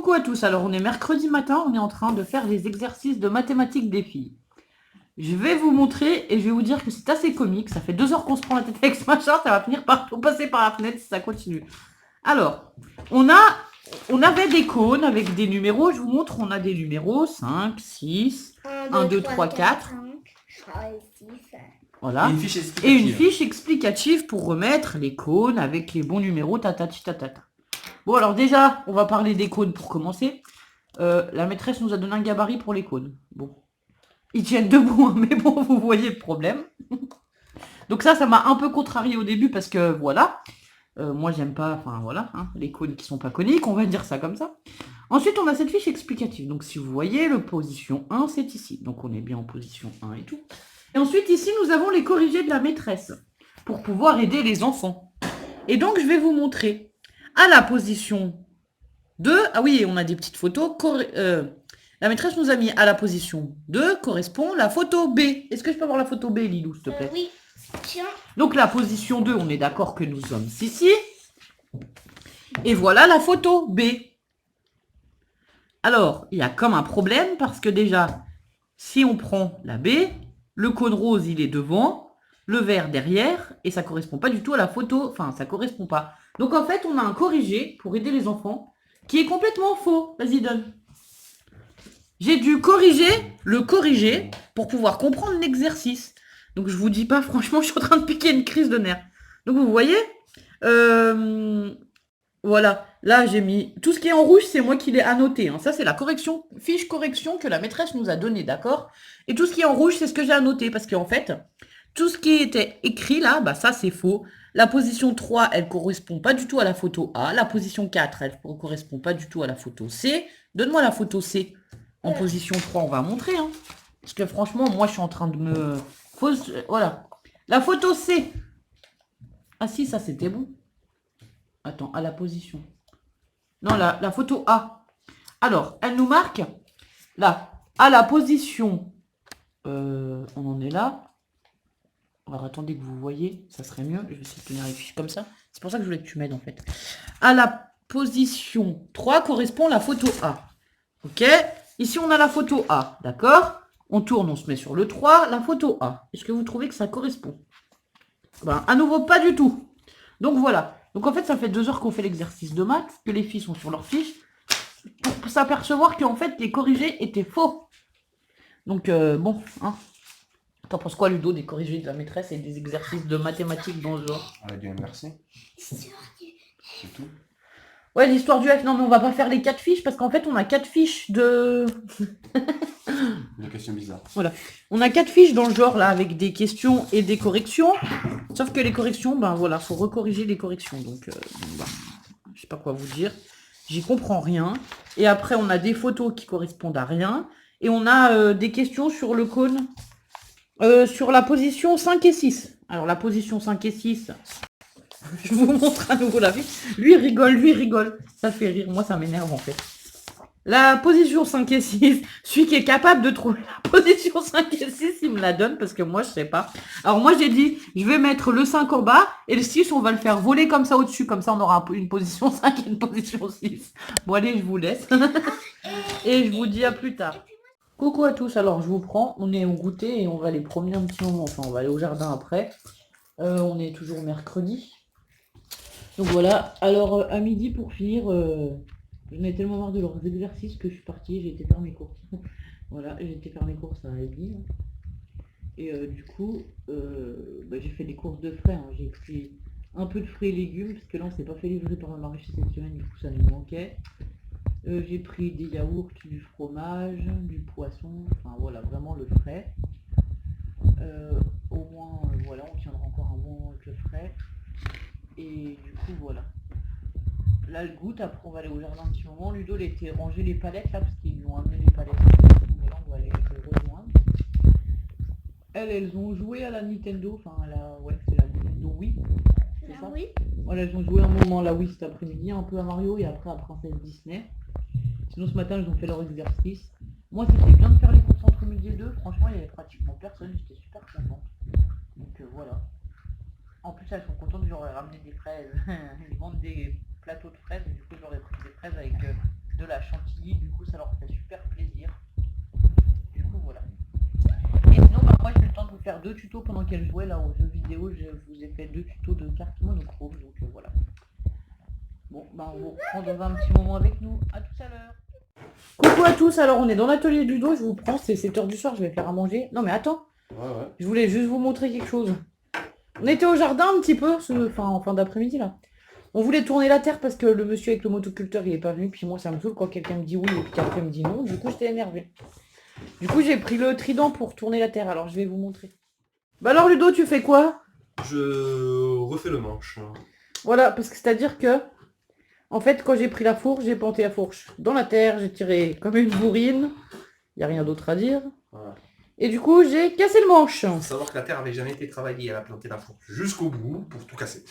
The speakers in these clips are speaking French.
Coucou à tous, alors on est mercredi matin, on est en train de faire les exercices de mathématiques des filles. Je vais vous montrer et je vais vous dire que c'est assez comique, ça fait 2 heures qu'on se prend la tête avec ce machin, ça va finir par tout passer par la fenêtre si ça continue. Alors, on avait des cônes avec des numéros, je vous montre, on a des numéros 5, 6, 1, 2, 3, 4. 5, 6. Voilà. Et une fiche explicative pour remettre les cônes avec les bons numéros, tatati tatata. Bon, alors déjà, on va parler des cônes pour commencer. La maîtresse nous a donné un gabarit pour les cônes. Bon. Ils tiennent debout, hein, mais bon, vous voyez le problème. Donc ça m'a un peu contrarié au début parce que, voilà. Moi, j'aime pas, enfin, voilà, hein, les cônes qui sont pas coniques, on va dire ça comme ça. Ensuite, on a cette fiche explicative. Donc, si vous voyez, le position 1, c'est ici. Donc, on est bien en position 1 et tout. Et ensuite, ici, nous avons les corrigés de la maîtresse pour pouvoir aider les enfants. Et donc, je vais vous montrer. À la position 2, ah oui, on a des petites photos. La maîtresse nous a mis à la position 2 correspond la photo B. Est-ce que je peux avoir la photo B, Lilou, s'il te plaît? Oui, tiens. Donc la position 2, on est d'accord que nous sommes ici. Et voilà la photo B. Alors, il y a comme un problème parce que déjà, si on prend la B, le cône rose, il est devant, le vert derrière, et ça correspond pas du tout à la photo. Enfin, ça correspond pas. Donc en fait, on a un corrigé pour aider les enfants qui est complètement faux. Vas-y, donne. J'ai dû corriger pour pouvoir comprendre l'exercice. Donc je vous dis pas, franchement, je suis en train de piquer une crise de nerfs. Donc vous voyez, voilà, là j'ai mis tout ce qui est en rouge, c'est moi qui l'ai annoté. Hein. Ça c'est la correction, fiche correction que la maîtresse nous a donnée, d'accord? Et tout ce qui est en rouge, c'est ce que j'ai annoté parce qu'en fait, tout ce qui était écrit là, bah ça c'est faux. La position 3, elle correspond pas du tout à la photo A. La position 4, elle ne correspond pas du tout à la photo C. Donne-moi la photo C. En position 3, on va montrer. Hein. Parce que franchement, moi, je suis en train de me... Voilà. La photo C. Ah si, ça, c'était bon. Attends, à la position. Non, la photo A. Alors, elle nous marque, là, à la position... on en est là. Alors, attendez que vous voyez. Ça serait mieux. Je vais essayer de tenir les fiches comme ça. C'est pour ça que je voulais que tu m'aides, en fait. À la position 3 correspond la photo A. Ok? Ici, on a la photo A, d'accord? On tourne, on se met sur le 3, la photo A. Est-ce que vous trouvez que ça correspond? Ben, à nouveau, pas du tout. Donc, voilà. Donc, en fait, ça fait 2 heures qu'on fait l'exercice de maths, que les filles sont sur leur fiche, pour s'apercevoir qu'en fait, les corrigés étaient faux. Donc, bon, hein. T'en penses quoi, Ludo, des corrigés de la maîtresse et des exercices de mathématiques dans ce genre? On a dit merci. C'est tout. Ouais, l'histoire du F. Non, mais on va pas faire les 4 fiches, parce qu'en fait, on a 4 fiches de... Une question bizarre. Voilà. On a 4 fiches dans le genre, là, avec des questions et des corrections. Sauf que les corrections, ben voilà, faut recorriger les corrections. Donc, ben, je sais pas quoi vous dire. J'y comprends rien. Et après, on a des photos qui correspondent à rien. Et on a des questions sur le cône, sur la position 5 et 6. Alors, la position 5 et 6... Je vous montre à nouveau la fiche. Lui rigole. Ça fait rire. Moi, ça m'énerve, en fait. La position 5 et 6, celui qui est capable de trouver la position 5 et 6, il me la donne parce que moi, je sais pas. Alors moi, j'ai dit, je vais mettre le 5 en bas et le 6, on va le faire voler comme ça au-dessus. Comme ça, on aura une position 5 et une position 6. Bon, allez, je vous laisse. Et je vous dis à plus tard. Coucou à tous, alors je vous prends. On est au goûter et on va aller promener un petit moment. Enfin, on va aller au jardin après. On est toujours mercredi. Donc voilà, alors à midi pour finir, j'en ai tellement marre de leurs exercices que je suis partie, j'ai été faire mes courses. Voilà, j'ai été faire mes courses à Aldi. Et du coup, j'ai fait des courses de frais. Hein. J'ai pris un peu de fruits et légumes, parce que là on s'est pas fait livrer par ma maraîcher cette semaine, du coup ça nous manquait. J'ai pris des yaourts, du fromage, du poisson, enfin voilà, vraiment le frais. Au moins, voilà, on tiendra encore un bon moment avec le frais. Et du coup, voilà. Là, le goûte, après, on va aller au jardin un petit moment. Ludo, il était rangé les palettes, là, parce qu'ils lui ont amené les palettes. Mais là, on va aller les rejoindre. Elles ont joué à la Nintendo. Enfin, ouais, c'est la Nintendo Wii. C'est ça? Oui. Voilà, elles ont joué un moment à la Wii cet après-midi, un peu à Mario et après à Princesse Disney. Sinon, ce matin, ils ont fait leur exercice. Moi, c'était bien de faire les courses entre midi et 2. Franchement, il y avait pratiquement personne. J'étais super contente. Donc, voilà. En plus, elles sont contentes que j'aurais ramené des fraises. Ils vendent des plateaux de fraises, et du coup, j'aurais pris des fraises avec de la chantilly, du coup ça leur fait super plaisir. Du coup voilà. Et sinon bah, moi j'ai eu le temps de vous faire 2 tutos pendant qu'elles jouaient là aux jeux vidéo, je vous ai fait 2 tutos de cartes monochrome, donc voilà. Bon bah on vous reprend dans un petit moment avec nous, à tout à l'heure. Coucou à tous, alors on est dans l'atelier du dos, je vous prends, c'est 7h du soir, je vais faire à manger. Non mais attends, Ouais. je voulais juste vous montrer quelque chose. On était au jardin un petit peu, en fin d'après-midi là. On voulait tourner la terre parce que le monsieur avec le motoculteur il est pas venu, puis moi ça me saoule quand quelqu'un me dit oui et puis qu'après il me dit non, du coup j'étais énervée. Du coup j'ai pris le trident pour tourner la terre, alors je vais vous montrer. Bah alors Ludo, tu fais quoi? Je refais le manche. Voilà, parce que c'est-à-dire que, en fait quand j'ai pris la fourche, j'ai planté la fourche dans la terre, j'ai tiré comme une bourrine, y a rien d'autre à dire. Voilà. Et du coup j'ai cassé le manche. Faut savoir que la terre avait jamais été travaillée, elle a planté la fourche jusqu'au bout pour tout casser.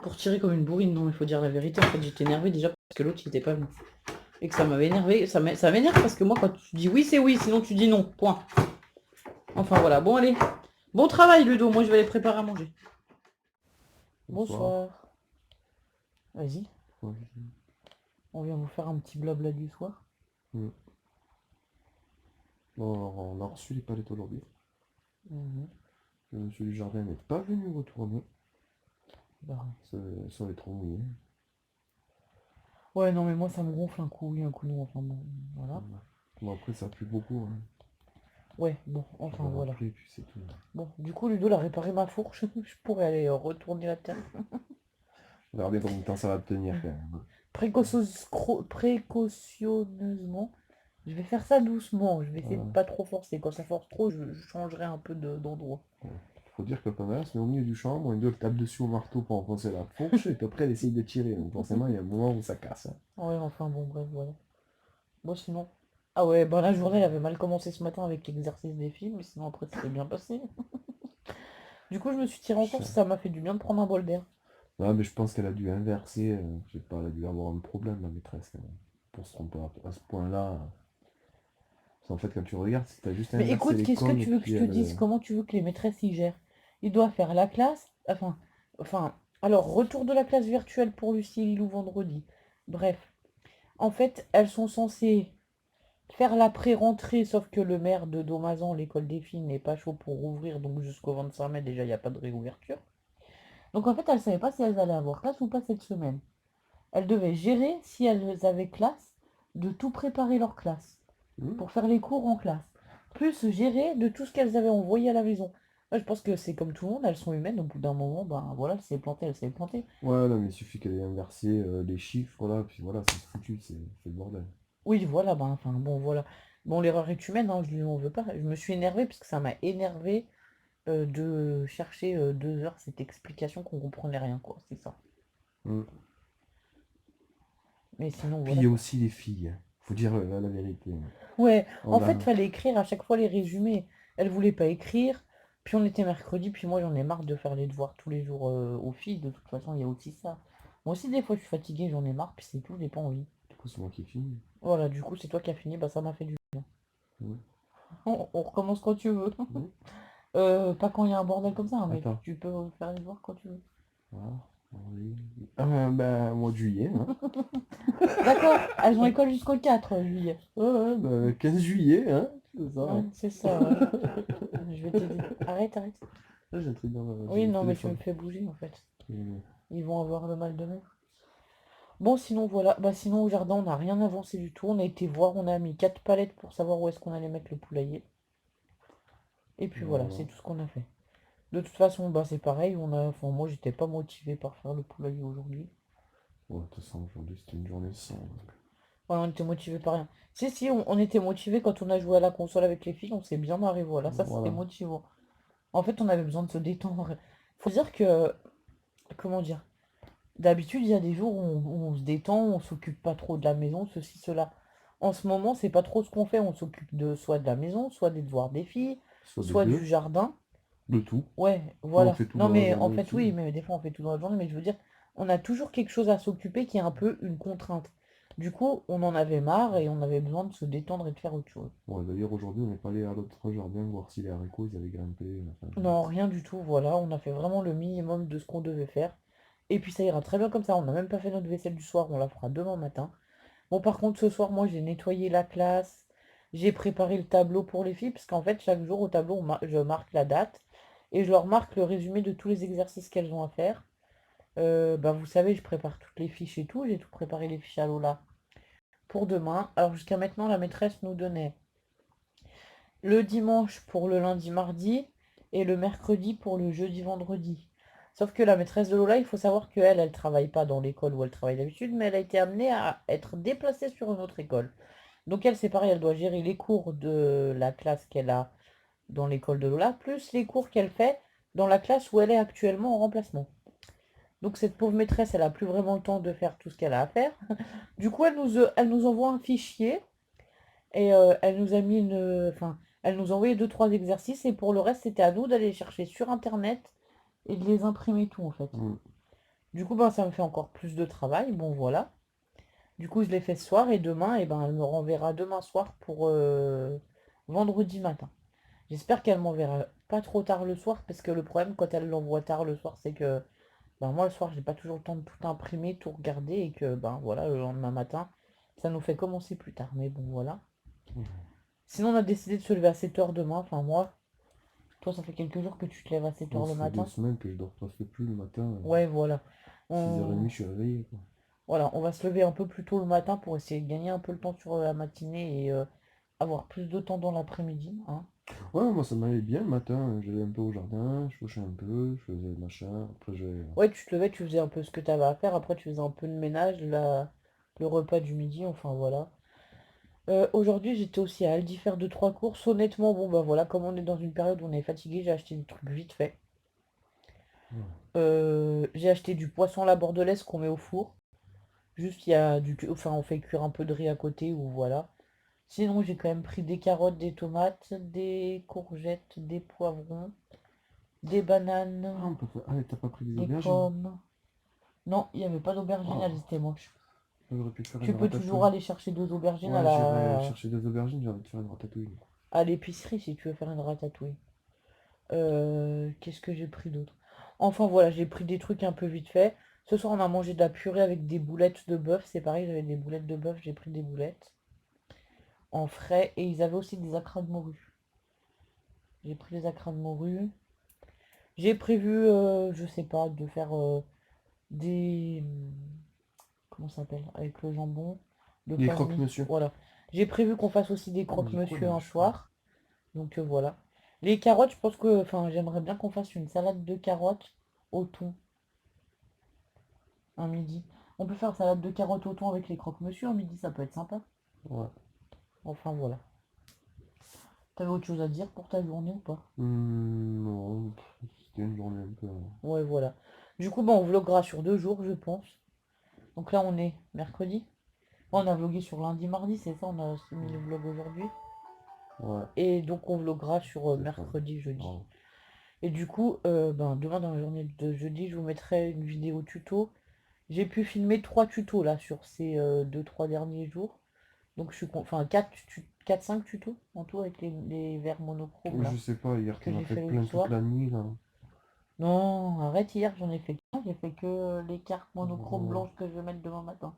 Pour tirer comme une bourrine, non, il faut dire la vérité. En fait, j'étais énervée déjà parce que l'autre, il était pas venu. Et que ça m'avait énervé. Ça m'énerve parce que moi, quand tu dis oui, c'est oui, sinon tu dis non. Point. Enfin, voilà. Bon, allez. Bon travail, Ludo. Moi, je vais aller préparer à manger. Bonsoir. Vas-y. Ouais. On vient vous faire un petit blabla du soir. Mm. Bon, alors, on a reçu les palettes aujourd'hui. Mhm. Le monsieur du jardin n'est pas venu retourner. Bah, Ça va être trop mouillé. ouais, non, mais moi, ça me gonfle un coup, oui, un coup non. Enfin, bon, voilà. Bon, après, ça pue beaucoup. Hein. Ouais, bon, Je enfin, vais voilà. rappeler, puis c'est tout. Bon, du coup, Ludo, il a réparé ma fourche. Je pourrais aller retourner la terre. On verra bien combien de temps ça va tenir quand même. Précautionneusement. Je vais faire ça doucement. Je vais essayer de Voilà. pas trop forcer. Quand ça force trop, je changerai un peu d'endroit. Faut dire que Pamela se met au milieu du champ, et deux elle tape dessus au marteau pour enfoncer la fourche, et puis après elle essaye de tirer. Donc forcément, il y a un moment où ça casse. Hein. Ouais, enfin bon, bref, voilà. Bon, sinon. Ah ouais, bah la journée, elle avait mal commencé ce matin avec l'exercice des filles, mais sinon après, c'était bien passé. Du coup, je me suis tiré en course, ça m'a fait du bien de prendre un bol d'air. Non, mais je pense qu'elle a dû inverser. Je sais pas, elle a dû avoir un problème, la maîtresse, quand même, pour se tromper à ce point-là. Parce qu'en fait, quand tu regardes, si t'as juste Mais inversé écoute, les qu'est-ce que cônes, tu veux que je te dise? Comment tu veux que les maîtresses y gèrent? Ils doivent faire la classe, alors, retour de la classe virtuelle pour Lucie Lilou vendredi. Bref, en fait, elles sont censées faire la pré-rentrée, sauf que le maire de Domazan, l'école des filles, n'est pas chaud pour rouvrir, donc jusqu'au 25 mai, déjà, il n'y a pas de réouverture. Donc en fait, elles ne savaient pas si elles allaient avoir classe ou pas cette semaine. Elles devaient gérer, si elles avaient classe, de tout préparer leur classe, pour faire les cours en classe. Plus gérer de tout ce qu'elles avaient envoyé à la maison. Moi, je pense que c'est comme tout le monde, elles sont humaines, au bout d'un moment, ben voilà, elle s'est plantée. Ouais, non, mais il suffit qu'elle ait inversé les chiffres, là, puis voilà, c'est foutu, c'est le bordel. Oui, voilà, ben enfin bon, voilà. Bon, l'erreur est humaine, hein, je lui en veux pas. Je me suis énervée parce que ça m'a énervé de chercher 2 heures cette explication qu'on comprenait rien, quoi, c'est ça. Mm. Mais sinon, Puis il voilà. y a aussi les filles, hein. Faut dire la vérité. Ouais, en On a... fait, fallait écrire à chaque fois les résumés. Elle voulait pas écrire, puis on était mercredi, puis moi j'en ai marre de faire les devoirs tous les jours aux filles, de toute façon, il y a aussi ça. Moi aussi, des fois, je suis fatiguée, j'en ai marre, puis c'est tout, j'ai pas envie. Du coup, c'est moi qui finis. Voilà, du coup, c'est toi qui as fini, bah ça m'a fait du bien. Ouais. On recommence quand tu veux. Ouais. Pas quand il y a un bordel comme ça, hein, mais Attends. tu peux faire les devoirs quand tu veux. Voilà. Oui. Ben, mois de juillet, hein. D'accord, elles ont école jusqu'au 4 juillet. Ouais, ben, 15 juillet, hein. C'est ça. Ouais, Hein. c'est ça, ouais. Je vais t'aider. Arrête, arrête. Là, j'ai un truc dans Oui, le non, mais tu me téléphone. fais bouger en fait. Mm. Ils vont avoir le mal de mer. Bon, sinon, voilà. Bah, sinon, au jardin, on n'a rien avancé du tout. On a été voir, on a mis 4 palettes pour savoir où est-ce qu'on allait mettre le poulailler. Et puis voilà, Voilà. c'est tout ce qu'on a fait. De toute façon, bah, c'est pareil. Enfin, moi, j'étais pas motivé par faire le poulailler aujourd'hui. Ouais, de toute façon, aujourd'hui, c'était une journée sans. Ouais, on était motivé par rien. Si, on était motivé quand on a joué à la console avec les filles. On s'est bien marré, voilà. Ça, c'était Voilà. motivant. En fait, on avait besoin de se détendre. Faut dire que, comment dire, d'habitude, il y a des jours où on se détend, on s'occupe pas trop de la maison, ceci, cela. En ce moment, c'est pas trop ce qu'on fait. On s'occupe de soit de la maison, soit des devoirs des filles, Soit des soit deux, du jardin. de tout. Ouais, On voilà. fait tout Non, dans la mais en journée fait, aussi. oui, mais des fois, on fait tout dans la journée. Mais je veux dire, on a toujours quelque chose à s'occuper qui est un peu une contrainte. Du coup, on en avait marre et on avait besoin de se détendre et de faire autre chose. Bon, d'ailleurs, aujourd'hui, on est pas allé à l'autre jardin voir si les haricots, ils avaient grimpé. Enfin, Non, rien du tout, voilà. On a fait vraiment le minimum de ce qu'on devait faire. Et puis ça ira très bien comme ça. On n'a même pas fait notre vaisselle du soir, on la fera demain matin. Bon, par contre, ce soir, moi, j'ai nettoyé la classe. J'ai préparé le tableau pour les filles, parce qu'en fait, chaque jour au tableau, je marque la date et je leur marque le résumé de tous les exercices qu'elles ont à faire. Bah, vous savez, je prépare toutes les fiches et tout. J'ai tout préparé les fiches à Lola pour demain. Alors, jusqu'à maintenant, la maîtresse nous donnait le dimanche pour le lundi, mardi et le mercredi pour le jeudi, vendredi. Sauf que la maîtresse de Lola, il faut savoir qu'elle, elle travaille pas dans l'école où elle travaille d'habitude, mais elle a été amenée à être déplacée sur une autre école. Donc elle, c'est pareil, elle doit gérer les cours de la classe qu'elle a dans l'école de Lola, plus les cours qu'elle fait dans la classe où elle est actuellement en remplacement. Donc cette pauvre maîtresse, elle a plus vraiment le temps de faire tout ce qu'elle a à faire. Du coup, elle nous envoie un fichier et elle nous a mis enfin, elle nous a envoyé deux, trois exercices et pour le reste, c'était à nous d'aller les chercher sur Internet et de les imprimer tout en fait. Mm. Du coup, ben, ça me fait encore plus de travail. Bon, voilà. Du coup, je l'ai fait ce soir et demain, et ben, elle me renverra demain soir pour vendredi matin. J'espère qu'elle m'enverra pas trop tard le soir parce que le problème quand elle l'envoie tard le soir, c'est que ben, moi le soir, j'ai pas toujours le temps de tout imprimer, tout regarder et que ben voilà, le lendemain matin, ça nous fait commencer plus tard. Mais bon, voilà. Mm. Sinon, on a décidé de se lever à 7 heures demain. Enfin, moi, toi, ça fait quelques jours que tu te lèves à 7 Moi, heures ça le fait deux matin. semaines que je dors presque plus le matin. Ouais, voilà. 6h30, On... je suis réveillé, quoi. Voilà, on va se lever un peu plus tôt le matin pour essayer de gagner un peu le temps sur la matinée et avoir plus de temps dans l'après-midi, hein. Ouais, moi, ça m'allait bien le matin. J'allais un peu au jardin, je fauchais un peu, je faisais machin. Après, Ouais, tu te levais, tu faisais un peu ce que tu avais à faire, après tu faisais un peu de ménage, le repas du midi, enfin voilà. Aujourd'hui, j'étais aussi à Aldi faire deux, trois courses. Honnêtement, bon bah voilà, comme on est dans une période où on est fatigué, j'ai acheté des trucs vite fait. J'ai acheté du poisson à la bordelaise qu'on met au four. Juste, il y a enfin, on fait cuire un peu de riz à côté ou voilà. Sinon, j'ai quand même pris des carottes, des tomates, des courgettes, des poivrons, des bananes, Ah, on peut faire... Ah, t'as pas pris des des aubergines? pommes. Non, il n'y avait pas d'aubergine, elles Oh, étaient moches. j'aurais pu faire Tu une peux toujours ratatouille. aller chercher deux aubergines Ouais, j'irai chercher des aubergines, j'ai envie de faire une ratatouille. à l'épicerie si tu veux faire une ratatouille. Qu'est-ce que j'ai pris d'autre? Enfin voilà, j'ai pris des trucs un peu vite fait. Ce soir, on a mangé de la purée avec des boulettes de bœuf. C'est pareil, j'avais des boulettes de bœuf, j'ai pris des boulettes en frais. Et ils avaient aussi des acras de morue. J'ai pris des acras de morue. J'ai prévu, je sais pas, de faire des... Comment ça s'appelle? Avec le jambon. De Des pas venir. croque-monsieur. Voilà. J'ai prévu qu'on fasse aussi des Oh, j'ai quoi dans croque-monsieur les un cheveux? soir. Donc voilà. Les carottes, je pense que, enfin, j'aimerais bien qu'on fasse une salade de carottes au thon un midi. On peut faire salade de carottes au thon avec les croque-monsieur un midi, ça peut être sympa. Ouais. Enfin voilà. T'avais autre chose à dire pour ta journée ou pas? Non, c'était une journée un peu... Ouais, voilà. Du coup, bah, on vloguera sur deux jours, je pense. Donc là, on est mercredi. On a vlogué sur lundi, mardi, c'est ça, on a aussi mis le vlog aujourd'hui. Ouais, Et donc, on vloguera sur c'est ça. mercredi, jeudi. Oh. Et du coup, ben, demain, dans la journée de jeudi, je vous mettrai une vidéo tuto. J'ai pu filmer trois tutos là sur ces deux, trois derniers jours. Donc je suis enfin 4-5 tutos en tout avec les verres monochromes là Je sais pas, hier que t'en as j'ai fait fait le plein toute soir. la nuit, là. Non, arrête, hier j'en ai fait qu'un, j'ai fait que les cartes monochromes Ouais. blanches que je vais mettre demain matin.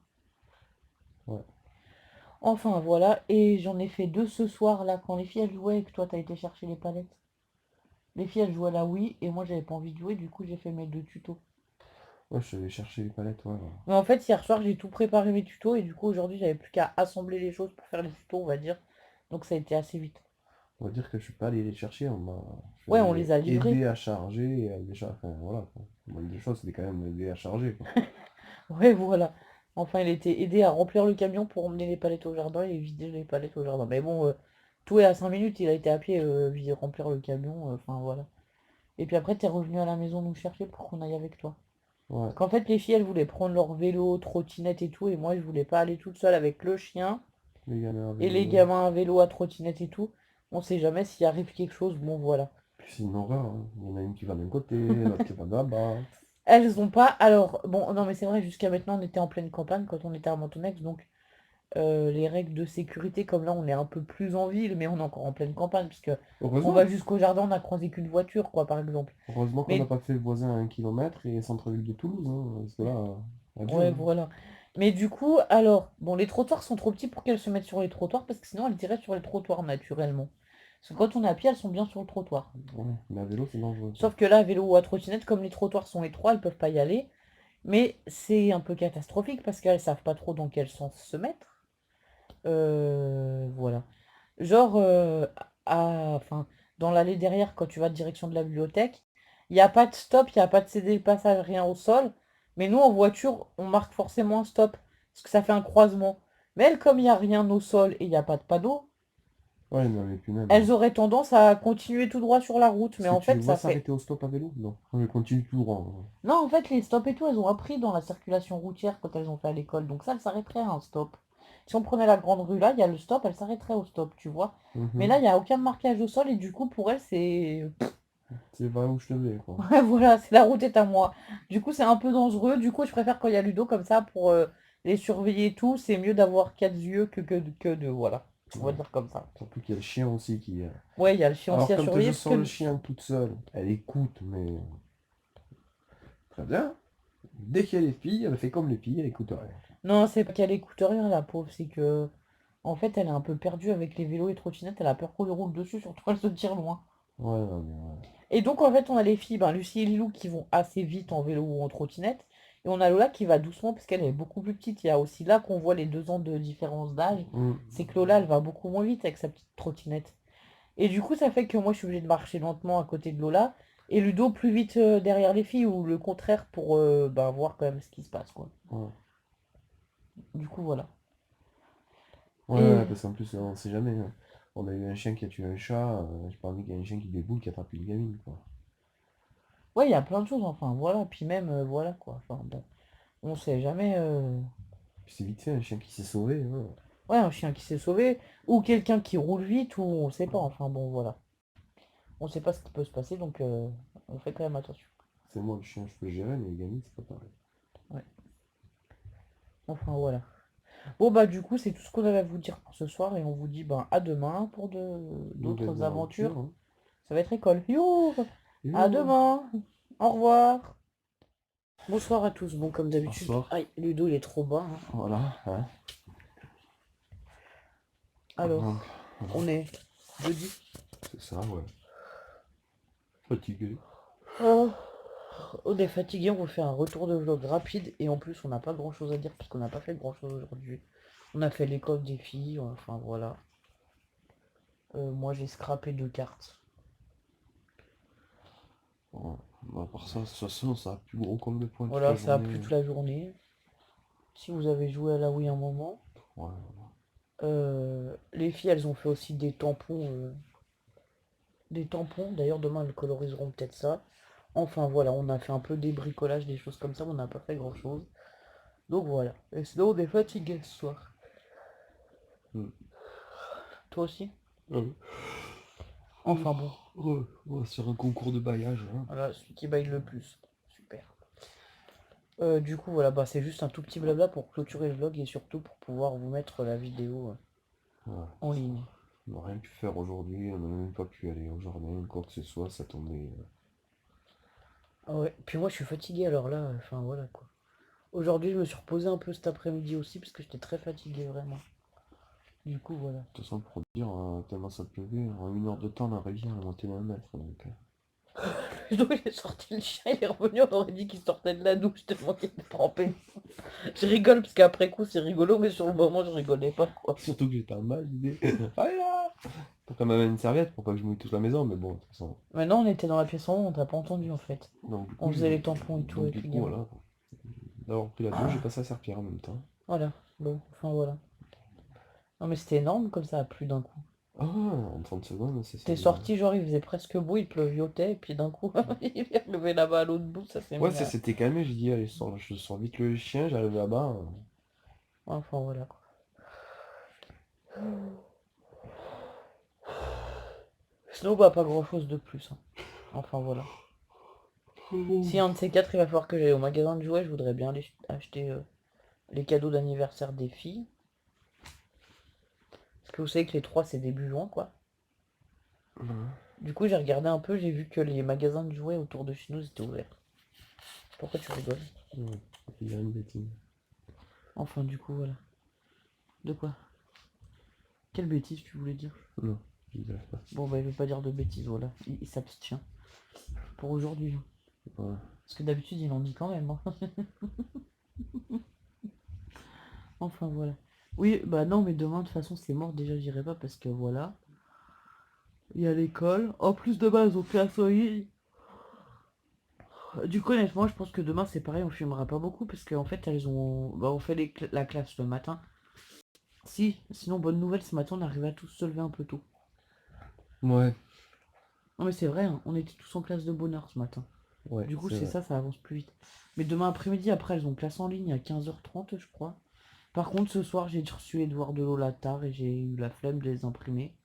Ouais. Enfin voilà, et j'en ai fait deux ce soir là quand les filles elles jouaient et que toi t'as été chercher les palettes. Les filles elles jouaient à la Wii et moi j'avais pas envie de jouer, du coup j'ai fait mes deux tutos. Ouais, je suis allé chercher les palettes, ouais. Ouais. Mais en fait hier soir j'ai tout préparé mes tutos et du coup aujourd'hui j'avais plus qu'à assembler les choses pour faire les tutos on va dire. Donc ça a été assez vite. On va dire que je suis pas allé les chercher, je Ouais, on suis les a livrés. aidé à charger et à déjà, enfin voilà, quoi. La des choses, c'était quand même aider à charger, quoi. Ouais, voilà. Enfin, il était aidé à remplir le camion pour emmener les palettes au jardin et vider les palettes au jardin. Mais bon, tout est à 5 minutes, il a été à pied remplir le camion, enfin voilà. Et puis après, t'es revenu à la maison nous chercher pour qu'on aille avec toi. Ouais, Parce qu'en fait, les filles, elles voulaient prendre leur vélo, trottinette et tout, et moi, je voulais pas aller toute seule avec le chien les gamins à et les vélo. gamins à vélo, à trottinette et tout. On sait jamais s'il arrive quelque chose, bon voilà. Puis c'est une horreur, hein. Il y en a une qui va d'un côté, l'autre qui va de là-bas. Elles ont pas, alors, bon, non mais c'est vrai, jusqu'à maintenant, on était en pleine campagne quand on était à Mentonnex, donc les règles de sécurité, comme là on est un peu plus en ville, mais on est encore en pleine campagne, puisque on va Heureusement, jusqu'au jardin, on n'a croisé qu'une voiture, quoi, par exemple. heureusement qu'on n'a Mais pas fait voisin à 1 kilomètre et centre-ville de Toulouse, hein, parce que là, adieu, ouais, hein. voilà. Mais du coup, alors, bon, les trottoirs sont trop petits pour qu'elles se mettent sur les trottoirs parce que sinon elles iraient sur les trottoirs naturellement. Parce que quand on est à pied, elles sont bien sur le trottoir. Ouais, mais à vélo, c'est dangereux. Sauf que là, à vélo ou à trottinette, comme les trottoirs sont étroits, elles peuvent pas y aller. Mais c'est un peu catastrophique parce qu'elles savent pas trop dans quel sens se mettre. Voilà. Genre, enfin, dans l'allée derrière, quand tu vas en direction de la bibliothèque, il n'y a pas de stop, il n'y a pas de céder le passage, rien au sol. Mais nous, en voiture, on marque forcément un stop, parce que ça fait un croisement. Mais elles, comme il n'y a rien au sol et il n'y a pas de panneau, Ouais, non, mais puis même. elles auraient tendance à continuer tout droit sur la route. Mais Est-ce que en tu les fait, vois ça fait... s'arrêter au stop à vélo? Non. On continue tout droit. Non, en fait, les stops et tout, elles ont appris dans la circulation routière quand elles ont fait à l'école. Donc ça, elles s'arrêteraient à un stop. Si on prenait la grande rue là, il y a le stop, elles s'arrêteraient au stop, tu vois. Mais Mhm. là, il n'y a aucun marquage au sol et du coup, pour elles, c'est... C'est vrai où je te vais, quoi. Ouais, voilà, c'est la route est à moi. Du coup, c'est un peu dangereux. Du coup, je préfère quand il y a Ludo comme ça pour les surveiller et tout. C'est mieux d'avoir quatre yeux que deux. Voilà. On va Ouais. dire comme ça. Surtout qu'il y a le chien aussi qui. Ouais, il y a le chien aussi Alors, à quand surveiller je parce sors le que... chien toute seule, elle écoute, mais. Très bien. Dès qu'il y a les filles, elle fait comme les filles, elle écoute rien. Non, c'est pas qu'elle écoute rien, la pauvre. C'est que... En fait, elle est un peu perdue avec les vélos et trottinettes. Elle a peur qu'on lui roule dessus, surtout elle se tire loin. Ouais, non, mais ouais. Et donc, en fait, on a les filles, ben, Lucie et Lilou, qui vont assez vite en vélo ou en trottinette. Et on a Lola qui va doucement parce qu'elle est beaucoup plus petite. Il y a aussi là qu'on voit les 2 ans de différence d'âge. Mm. C'est que Lola, elle va beaucoup moins vite avec sa petite trottinette. Et du coup, ça fait que moi, je suis obligée de marcher lentement à côté de Lola. Et Ludo plus vite derrière les filles, ou le contraire, pour ben, voir quand même ce qui se passe, quoi. Ouais. Du coup, voilà. Ouais, Et ouais, parce qu'en plus, on sait jamais, hein. On a eu un chien qui a tué un chat, j'ai pas envie qu'il y ait un chien qui déboule, qui attrape une gamine, quoi. ouais, il y a plein de choses, enfin, voilà. Puis même, voilà, quoi. Enfin, bon, on sait jamais. Puis c'est vite fait, un chien qui s'est sauvé, hein. Ouais, un chien qui s'est sauvé, ou quelqu'un qui roule vite, ou on sait pas. Enfin, bon, voilà. On sait pas ce qui peut se passer, donc on fait quand même attention. C'est moi le chien, je peux gérer, mais les gamines, c'est pas pareil. Ouais. Enfin, voilà. Bon, bah, du coup, c'est tout ce qu'on avait à vous dire pour ce soir, et on vous dit ben, à demain pour d'autres Nouvelles aventures. aventures, hein. Ça va être école. Yo! À Yo. demain! Au revoir! Bonsoir à tous. Bon, comme d'habitude. Bonsoir. Aïe, Ludo, il est trop bas, hein. Voilà, hein. Alors, Donc, voilà, on est jeudi. c'est ça, ouais. Fatigué. Oh, on est fatigué, on vous fait un retour de vlog rapide, et en plus, on n'a pas grand-chose à dire, parce qu'on n'a pas fait grand-chose aujourd'hui. On a fait l'école des filles, enfin, voilà. Moi, j'ai scrappé 2 cartes. Ouais. Bah, à part ça, de toute façon, ça a plus gros comme de points toute Voilà, la ça a journée. plu toute la journée. Si vous avez joué à la Wii un moment. Ouais. Les filles, elles ont fait aussi des tampons. D'ailleurs, demain, elles coloriseront peut-être ça. Enfin, voilà, on a fait un peu des bricolages, des choses comme ça, mais on n'a pas fait grand-chose. Donc voilà. Et sinon, on est fatigué ce soir. Mm. Toi aussi? Ouais. Enfin bon. Ouais, on va se faire un concours de bailliage, hein. Voilà, celui qui baille le plus. Super. Du coup, voilà, bah c'est juste un tout petit blabla pour clôturer le vlog et surtout pour pouvoir vous mettre la vidéo Ouais. en ligne. On n'a rien pu faire aujourd'hui, on n'a même pas pu aller au jardin, quoi que ce soit, ça tombait. Ah ouais, puis moi je suis fatigué alors là, enfin voilà quoi. Aujourd'hui je me suis reposé un peu cet après-midi aussi parce que j'étais très fatigué vraiment. Du coup voilà. De toute façon, pour dire, tellement ça pleuvait, en 1 heure de temps, la rivière a monté d'1 mètre. Donc, Donc il est sorti le chien, il est revenu, on aurait dit qu'il sortait de la douche tellement qu'il était trempé. Je rigole parce qu'après coup c'est rigolo mais sur le moment je rigolais pas quoi. surtout que j'étais en mal, l'idée. Allez là! Donc elle m'amène une serviette pour pas que je mouille toute la maison, mais bon, de toute façon. Maintenant on était dans la pièce en haut, on t'a pas entendu en fait. Donc, du On coup, faisait les tampons et tout donc, avec du les coup, gamins. voilà. D'avoir pris la douche, j'ai passé à serpillère en même temps. Voilà, bon, enfin voilà. Non mais c'était énorme comme ça a plu d'un coup. Ah, en 30 secondes, c'est ça. T'es sorti, genre il faisait presque beau, il pleuviotait, et puis d'un coup, il est relevé là-bas à l'autre bout, ça s'est Ouais, mis ça à... s'était calmé, j'ai dit, allez, je sors vite le chien, j'arrive là-bas. Enfin voilà quoi. Sinon, bah pas grand-chose de plus, hein. Enfin voilà. Si un de ces quatre, il va falloir que j'aille au magasin de jouets, je voudrais bien acheter les cadeaux d'anniversaire des filles. Parce que vous savez que les 3 c'est début juin, quoi. Ouais. Du coup, j'ai regardé un peu, j'ai vu que les magasins de jouets autour de chez nous étaient ouverts. Pourquoi tu rigoles? Ouais, il y a une bêtise. Enfin, du coup, voilà. De quoi? Quelle bêtise tu voulais dire? Non, je dirais pas. Bon, bah, il veut pas dire de bêtises, voilà. Il s'abstient. Pour aujourd'hui. Hein. Ouais. Parce que d'habitude, il en dit quand même. Hein. Enfin, voilà. Oui, bah non, mais demain, de toute façon, c'est mort. Déjà, j'irai pas parce que voilà. Il y a l'école. En plus, demain, ils ont classe en ligne. Du coup, honnêtement, je pense que demain, c'est pareil, on filmera pas beaucoup parce qu'en fait, elles ont. Bah, on fait la classe le matin. Si, sinon, bonne nouvelle, ce matin, on arrive à tous se lever un peu tôt. Ouais, Non, mais c'est vrai, hein, on était tous en classe de bonheur ce matin. ouais, Du coup, c'est c'est vrai. ça, ça avance plus vite. Mais demain après-midi, après, elles ont classe en ligne à 15h30, je crois. Par contre, ce soir, j'ai reçu les devoirs de Lola tard et j'ai eu la flemme de les imprimer.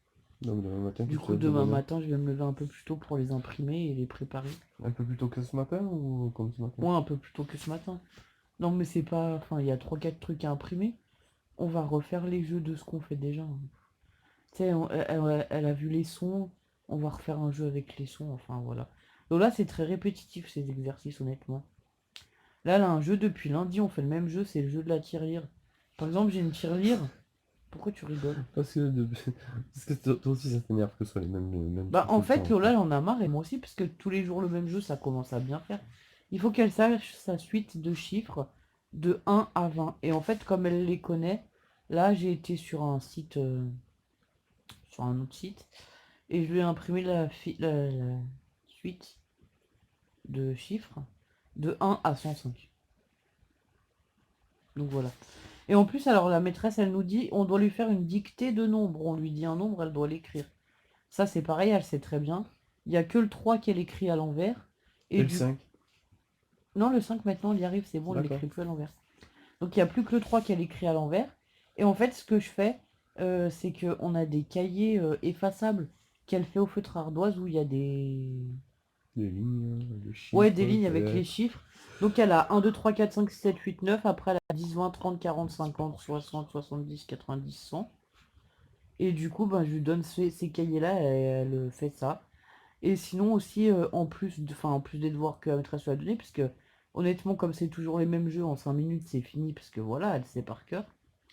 Donc demain matin, Du tu te coup, lèves de demain bonne heure. matin, je vais me lever un peu plus tôt pour les imprimer et les préparer. Un peu plus tôt que ce matin ou comme ce matin? Ouais, un peu plus tôt que ce matin. Non, mais c'est pas. Enfin, il y a 3 4 trucs à imprimer. On va refaire les jeux de ce qu'on fait déjà. Hein. Tu sais, elle a vu les sons. On va refaire un jeu avec les sons. Enfin, voilà. Donc là, c'est très répétitif ces exercices, honnêtement. Là, un jeu depuis lundi. On fait le même jeu. C'est le jeu de la tirelire. Par exemple, j'ai une tirelire. Pourquoi tu rigoles? Parce que, parce que toi aussi, ça t'énerve que ce soit les mêmes Bah, trucs en tout le fait, temps. Lola, elle en a marre. Et moi aussi, parce que tous les jours le même jeu, ça commence à bien faire. Il faut qu'elle sache sa suite de chiffres de 1 à 20. Et en fait, comme elle les connaît, là, j'ai été sur un site. Sur un autre site. Et je lui ai imprimé la suite de chiffres de 1 à 105. Donc voilà. Et en plus, alors la maîtresse, elle nous dit, on doit lui faire une dictée de nombres. On lui dit un nombre, elle doit l'écrire. Ça, c'est pareil, elle sait très bien. Il n'y a que le 3 qu'elle écrit à l'envers. Et Et le du 5? Non, le 5 maintenant, il y arrive, c'est bon, elle D'accord. l'écrit plus à l'envers. Donc il n'y a plus que le 3 qu'elle écrit à l'envers. Et en fait, ce que je fais, c'est qu'on a des cahiers effaçables qu'elle fait au feutre ardoise où il y a des... Des lignes, des chiffres, Ouais, des lignes des avec les lettres. chiffres. Donc elle a 1, 2, 3, 4, 5, 6, 7, 8, 9. Après, elle a 10, 20, 30, 40, 50, 60, 70, 90, 100. Et du coup, ben, je lui donne ces cahiers-là et elle fait ça. Et sinon aussi, en plus des devoirs que la maîtresse lui a donné, parce que honnêtement, comme c'est toujours les mêmes jeux, en 5 minutes, c'est fini, parce que voilà, elle sait par cœur.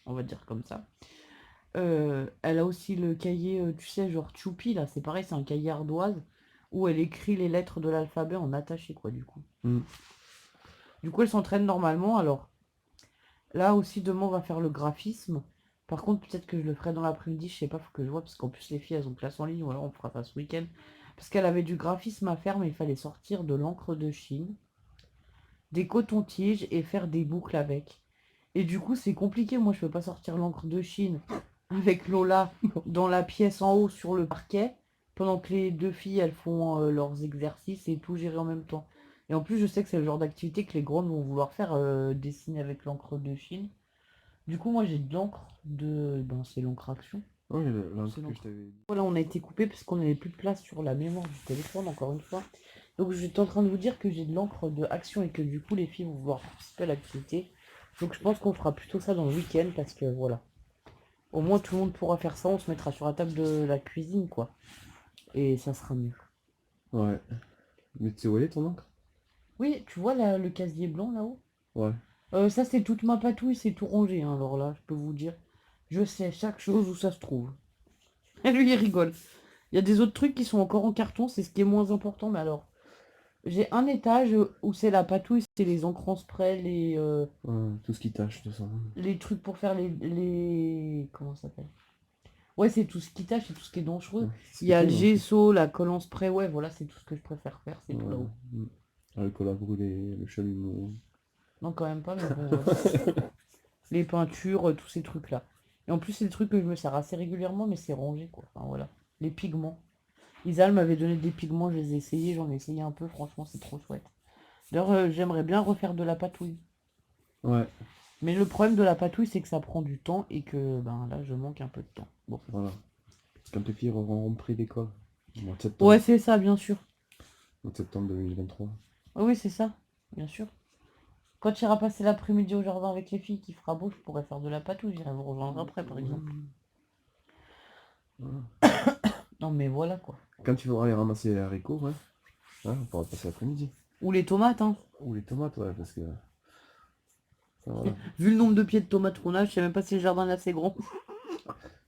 On va dire comme ça. Elle a aussi le cahier, tu sais, genre Choupi, là, c'est pareil, c'est un cahier ardoise où elle écrit les lettres de l'alphabet en attaché, quoi, du coup. Hmm. Du coup, elle s'entraîne normalement. Alors, là aussi, demain, on va faire le graphisme. Par contre, peut-être que je le ferai dans l'après-midi, je sais pas, faut que je vois, parce qu'en plus, les filles, elles ont classe en ligne, ou alors on fera ça ce week-end. Parce qu'elle avait du graphisme à faire, mais il fallait sortir de l'encre de Chine, des cotons-tiges et faire des boucles avec. Et du coup, c'est compliqué. Moi, je peux pas sortir l'encre de Chine avec Lola dans la pièce en haut sur le parquet, pendant que les deux filles, elles font leurs exercices et tout gérer en même temps. Et en plus, je sais que c'est le genre d'activité que les grandes vont vouloir faire, dessiner avec l'encre de Chine. Du coup, moi, j'ai de l'encre de... Ben, c'est l'encre Action. Oui, C'est l'encre que je l'encre. t'avais dit. Voilà, on a été coupé parce qu'on n'avait plus de place sur la mémoire du téléphone, encore une fois. Donc, j'étais en train de vous dire que j'ai de l'encre de Action et que du coup, les filles vont pouvoir participer à l'activité. Donc, je pense qu'on fera plutôt ça dans le week-end parce que voilà. Au moins, tout le monde pourra faire ça. On se mettra sur la table de la cuisine, quoi. Et ça sera mieux. Ouais. Mais tu sais où elle est ton encre? Oui, tu vois là, le casier blanc là-haut? Ouais. Ça, c'est toute ma patouille, c'est tout rangé. Hein, alors là, je peux vous dire, je sais chaque chose où ça se trouve. Et lui, il rigole. Il y a des autres trucs qui sont encore en carton, c'est ce qui est moins important. Mais alors, j'ai un étage où c'est la patouille, c'est les encres en spray, Ouais, tout ce qui tâche, de toute façon. les trucs pour faire comment ça s'appelle? Ouais, c'est tout ce qui tâche, c'est tout ce qui est dangereux. Ouais, Il y a le non, gesso, la colle en spray, ouais, voilà, c'est tout ce que je préfère faire, c'est tout ouais. là-haut. Hmm. Alcool à brûler, le chalumeau. Non, quand même pas, mais bon, voilà. Les peintures, tous ces trucs-là. Et en plus, c'est des trucs que je me sers assez régulièrement, mais c'est rangé, quoi. Enfin, voilà. Les pigments. Isal m'avait donné des pigments, je les ai essayés, j'en ai essayé un peu, franchement, c'est trop chouette. D'ailleurs, j'aimerais bien refaire de la patouille. Ouais, Mais le problème de la patouille, c'est que ça prend du temps et que, ben là, je manque un peu de temps. Bon. voilà. C'est quand tes filles auront repris l'école. Au mois de Ouais, septembre. c'est ça, bien sûr. Mois de septembre 2023. Ah oui, c'est ça, bien sûr. Quand tu iras passer l'après-midi au jardin avec les filles, qui fera beau, je pourrais faire de la patouille, j'irai vous rejoindre après, par exemple. Voilà. Non, mais voilà, quoi. Quand tu voudras aller ramasser les haricots, ouais. Hein, on pourra passer l'après-midi. Ou les tomates, hein. Ou les tomates, ouais, parce que Voilà. Vu le nombre de pieds de tomates qu'on a, je sais même pas si le jardin est assez grand.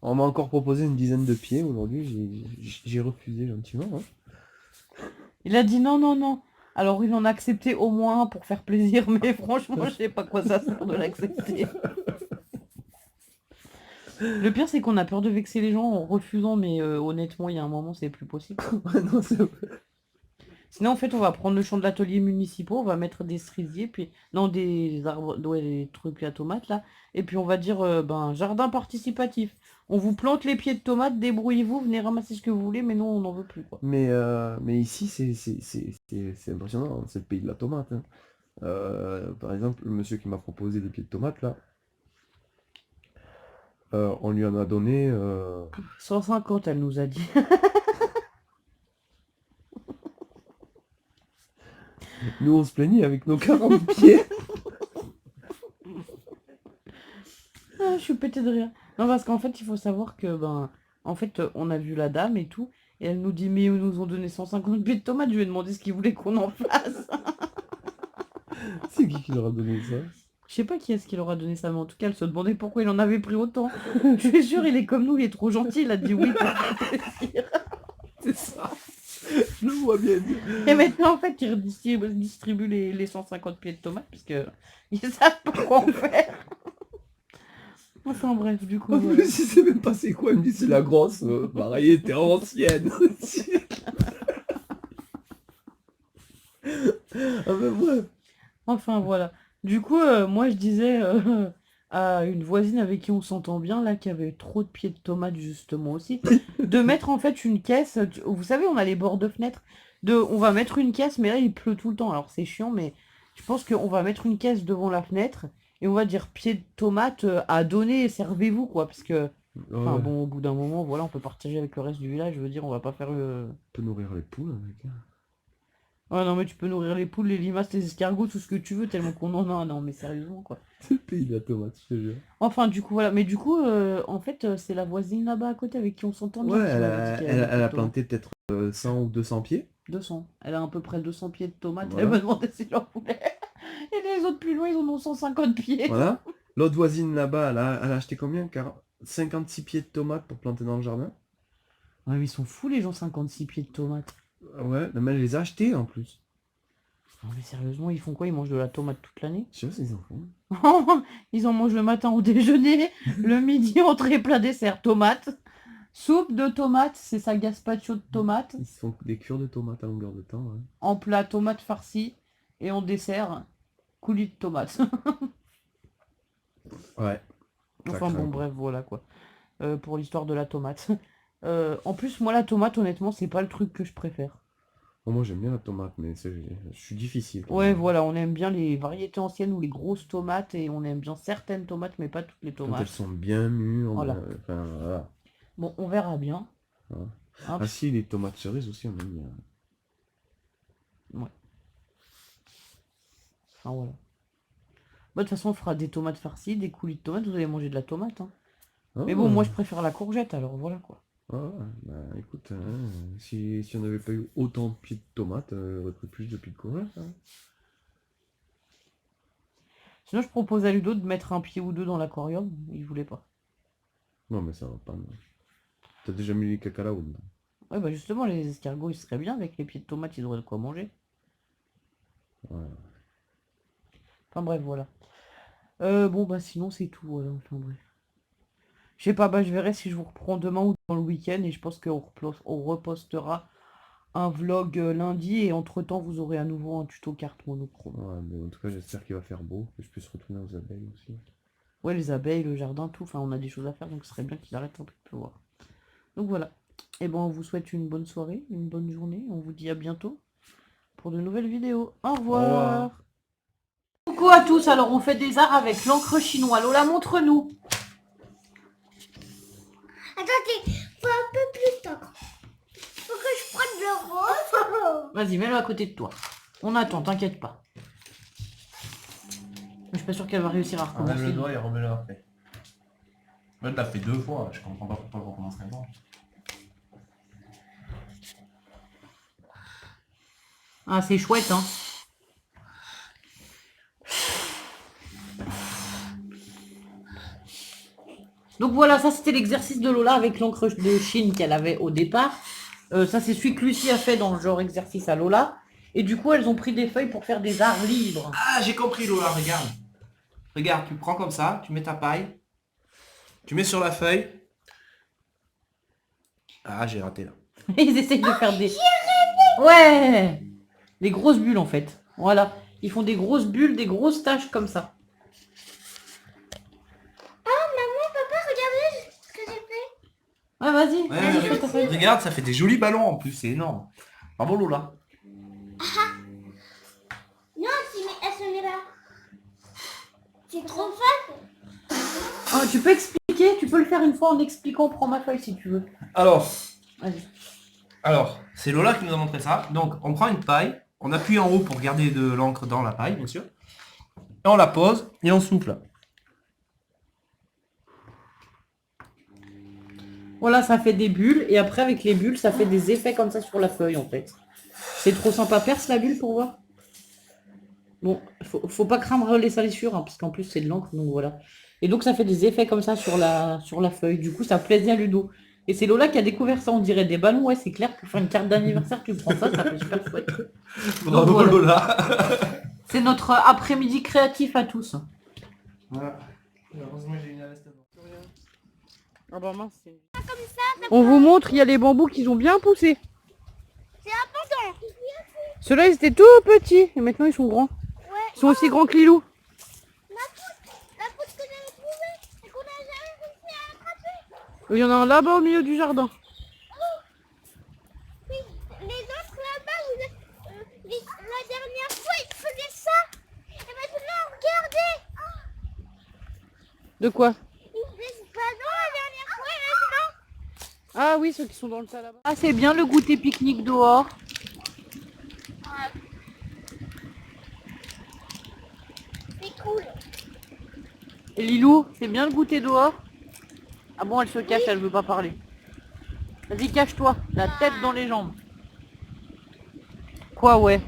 On m'a encore proposé une dizaine de pieds aujourd'hui, j'ai refusé gentiment. Hein. Il a dit non, non, non. Alors il en a accepté au moins un pour faire plaisir, mais franchement, je sais pas quoi ça sert de l'accepter. Le pire, c'est qu'on a peur de vexer les gens en refusant, mais honnêtement, il y a un moment, c'est plus possible. Ouais, non, c'est vrai. Sinon, en fait, on va prendre le champ de l'atelier municipaux, on va mettre des cerisiers, puis non, des arbres, ouais, des trucs à tomates là, et puis on va dire, ben, jardin participatif. On vous plante les pieds de tomates, débrouillez-vous, venez ramasser ce que vous voulez, mais non, on n'en veut plus, quoi. Mais ici, c'est impressionnant, hein, c'est le pays de la tomate. Hein. Par exemple, le monsieur qui m'a proposé des pieds de tomates, là, on lui en a donné... 150, elle nous a dit. Nous, on se plaignait avec nos 40 pieds. Ah, je suis pété de rire. Non, parce qu'en fait, il faut savoir que, ben, en fait, on a vu la dame et tout, et elle nous dit, mais ils nous ont donné 150 pieds de tomates, je lui ai demandé ce qu'ils voulaient qu'on en fasse. C'est qui leur a donné ça? Je sais pas qui est-ce qui leur a donné ça, mais en tout cas, elle se demandait pourquoi il en avait pris autant. Je suis sûre, il est comme nous, il est trop gentil, il a dit oui pour faire plaisir. C'est ça. Je le vois bien. Et maintenant, en fait, il distribue les 150 pieds de tomates, parce que ils savent pas quoi en faire. Enfin bref, du coup, En voilà. plus, il sait même pas c'est quoi. Il me dit c'est la grosse. Pareil, t'es ancienne. Ah ben bref. Enfin voilà. Du coup, moi je disais à une voisine avec qui on s'entend bien, là, qui avait trop de pieds de tomates justement aussi, de mettre en fait une caisse. Vous savez, on a les bords de fenêtre. On va mettre une caisse, mais là il pleut tout le temps. Alors c'est chiant, mais je pense qu'on va mettre une caisse devant la fenêtre et on va dire pieds de tomates à donner, servez-vous quoi. Parce que, enfin Ouais. bon, au bout d'un moment, voilà, on peut partager avec le reste du village. Je veux dire, on va pas faire le. On peut nourrir les poules avec. Hein. Ouais, non, mais tu peux nourrir les poules, les limaces, les escargots, tout ce que tu veux, tellement qu'on en a. Non, mais sérieusement, quoi. C'est le pays de la tomate, je te jure. Enfin, du coup, voilà. Mais du coup, en fait, c'est la voisine là-bas à côté avec qui on s'entend bien Ouais, qui elle m'avait dit a, qu'elle elle, avait a elle a des tomates. planté peut-être 100 ou 200 pieds. 200. Elle a à peu près 200 pieds de tomates. Voilà. Elle m'a demandé si j'en voulais. Et les autres plus loin, ils en ont 150 pieds. Voilà. L'autre voisine là-bas, elle a acheté combien? 56 pieds de tomates pour planter dans le jardin. Ouais, mais ils sont fous, les gens, 56 pieds de tomates. Ouais, mais elle les a achetés en plus. Non, mais sérieusement, ils font quoi? Ils mangent de la tomate toute l'année? Je sais pas s'ils en font. Ils en mangent le matin au déjeuner, le midi, entrée, plat, dessert, tomates. Soupe de tomates, c'est ça, gazpacho de tomates. Ils se font des cures de tomates à longueur de temps. Ouais. En plat, tomates farcies. Et en dessert, coulis de tomates. Ouais. Ça Enfin bon, craint, quoi. bref, voilà quoi. Pour l'histoire de la tomate. En plus, moi, la tomate, honnêtement, c'est pas le truc que je préfère. Bon, moi j'aime bien la tomate, mais je suis difficile. Quand Ouais, même. voilà, on aime bien les variétés anciennes ou les grosses tomates. Et on aime bien certaines tomates, mais pas toutes les Quand elles tomates. sont bien mûres, Voilà. enfin voilà. Bon, on verra bien. Voilà. Hein, Ah si, les tomates cerises aussi, on aime bien. ouais. Enfin voilà. Bah, de toute façon, on fera des tomates farcies, des coulis de tomates. Vous allez manger de la tomate. Hein. Ah, Mais bon, moi, je préfère la courgette, alors voilà quoi. ah, bah écoute, hein, si on n'avait pas eu autant de pieds de tomates, on aurait pris plus de pieds de courgette. Hein. Sinon, je propose à Ludo de mettre un pied ou deux dans l'aquarium. Il voulait pas. Non, mais ça va pas. Non. T'as déjà mis les cacalaos dedans. Ouais, bah justement, les escargots, ils seraient bien avec les pieds de tomates, ils auraient de quoi manger. Ouais. Enfin bref, voilà. Bon, bah sinon, c'est tout, voilà. Enfin bref. Je sais pas, bah je verrai si je vous reprends demain ou dans le week-end et je pense on repostera un vlog lundi et entre-temps, vous aurez à nouveau un tuto carte monochrome. Ouais, mais en tout cas, j'espère qu'il va faire beau, que je puisse retourner aux abeilles aussi. Ouais, les abeilles, le jardin, tout. Enfin, on a des choses à faire, donc ce serait bien qu'il arrête un peu de pleuvoir. Donc voilà. Et bon, on vous souhaite une bonne soirée, une bonne journée. On vous dit à bientôt pour de nouvelles vidéos. Au revoir. Au revoir. Coucou à tous. Alors, on fait des arts avec l'encre chinoise. Lola, montre-nous. Attendez, faut un peu plus d'encre. Faut que je prenne le rose. Vas-y, mets-le à côté de toi. On attend, t'inquiète pas. Je suis pas sûre qu'elle va réussir à recommencer. Enlève le doigt et remets-le après. Là, t'as fait 2 fois, je comprends pas pourquoi on recommencerait pas. Ah, c'est chouette, hein. Donc voilà, ça c'était l'exercice de Lola avec l'encre de Chine qu'elle avait au départ. Ça c'est celui que Lucie a fait dans le genre exercice à Lola. Et du coup elles ont pris des feuilles pour faire des arts libres. Ah, j'ai compris, Lola, regarde. Regarde, tu prends comme ça, tu mets ta paille. Tu mets sur la feuille. Ah, j'ai raté là. Ils essayent de faire des... Ouais. Des grosses bulles en fait. Voilà. Ils font des grosses bulles, des grosses taches comme ça. Papa, regardez ce que j'ai fait. Ouais, vas-y. Ouais, Vas-y, ouais, fais ta feuille. regarde, ça fait des jolis ballons en plus, c'est énorme. Bravo, Lola. Non, elle se met là. C'est trop fun. Oh, tu peux expliquer, tu peux le faire une fois en expliquant. Prends ma feuille si tu veux. Alors, Vas-y. c'est Lola qui nous a montré ça. Donc, on prend une paille, on appuie en haut pour garder de l'encre dans la paille, bien sûr. Et on la pose et on souffle. Voilà, ça fait des bulles. Et après, avec les bulles, ça fait des effets comme ça sur la feuille, en fait. C'est trop sympa. Perce la bulle pour voir. Bon, faut pas craindre les salissures, hein, parce qu'en plus, c'est de l'encre, donc voilà. Et donc, ça fait des effets comme ça sur la feuille. Du coup, ça plaisait à Ludo. Et c'est Lola qui a découvert ça. On dirait des ballons. Ouais, c'est clair. Pour faire une carte d'anniversaire, tu prends ça, ça fait super chouette. Bravo, voilà. Lola. C'est notre après-midi créatif à tous. Voilà. Heureusement, j'ai une veste. Ah bah mince, on vous montre, il y a les bambous qui ont bien poussé. C'est important. Ceux-là, ils étaient tout petits et maintenant ils sont grands. Ouais. Ils sont aussi grands que Lilou. La pousse que j'avais trouvée et qu'on n'a jamais réussi à attraper. Il y en a un là-bas au milieu du jardin. Oui, les autres là-bas, la dernière fois, ils faisaient ça. Et maintenant, regardez. De quoi? Ils faisaient pas non la dernière fois et maintenant. Ah oui, ceux qui sont dans le tas là-bas. Ah, c'est bien le goûter pique-nique dehors. C'est cool. Et Lilou, c'est bien le goûter dehors? Ah bon, elle se cache, elle veut pas parler. Vas-y, cache-toi, la tête dans les jambes. Quoi, ouais?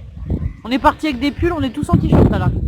On est parti avec des pulls, on est tous en t-shirt à l'arrivée.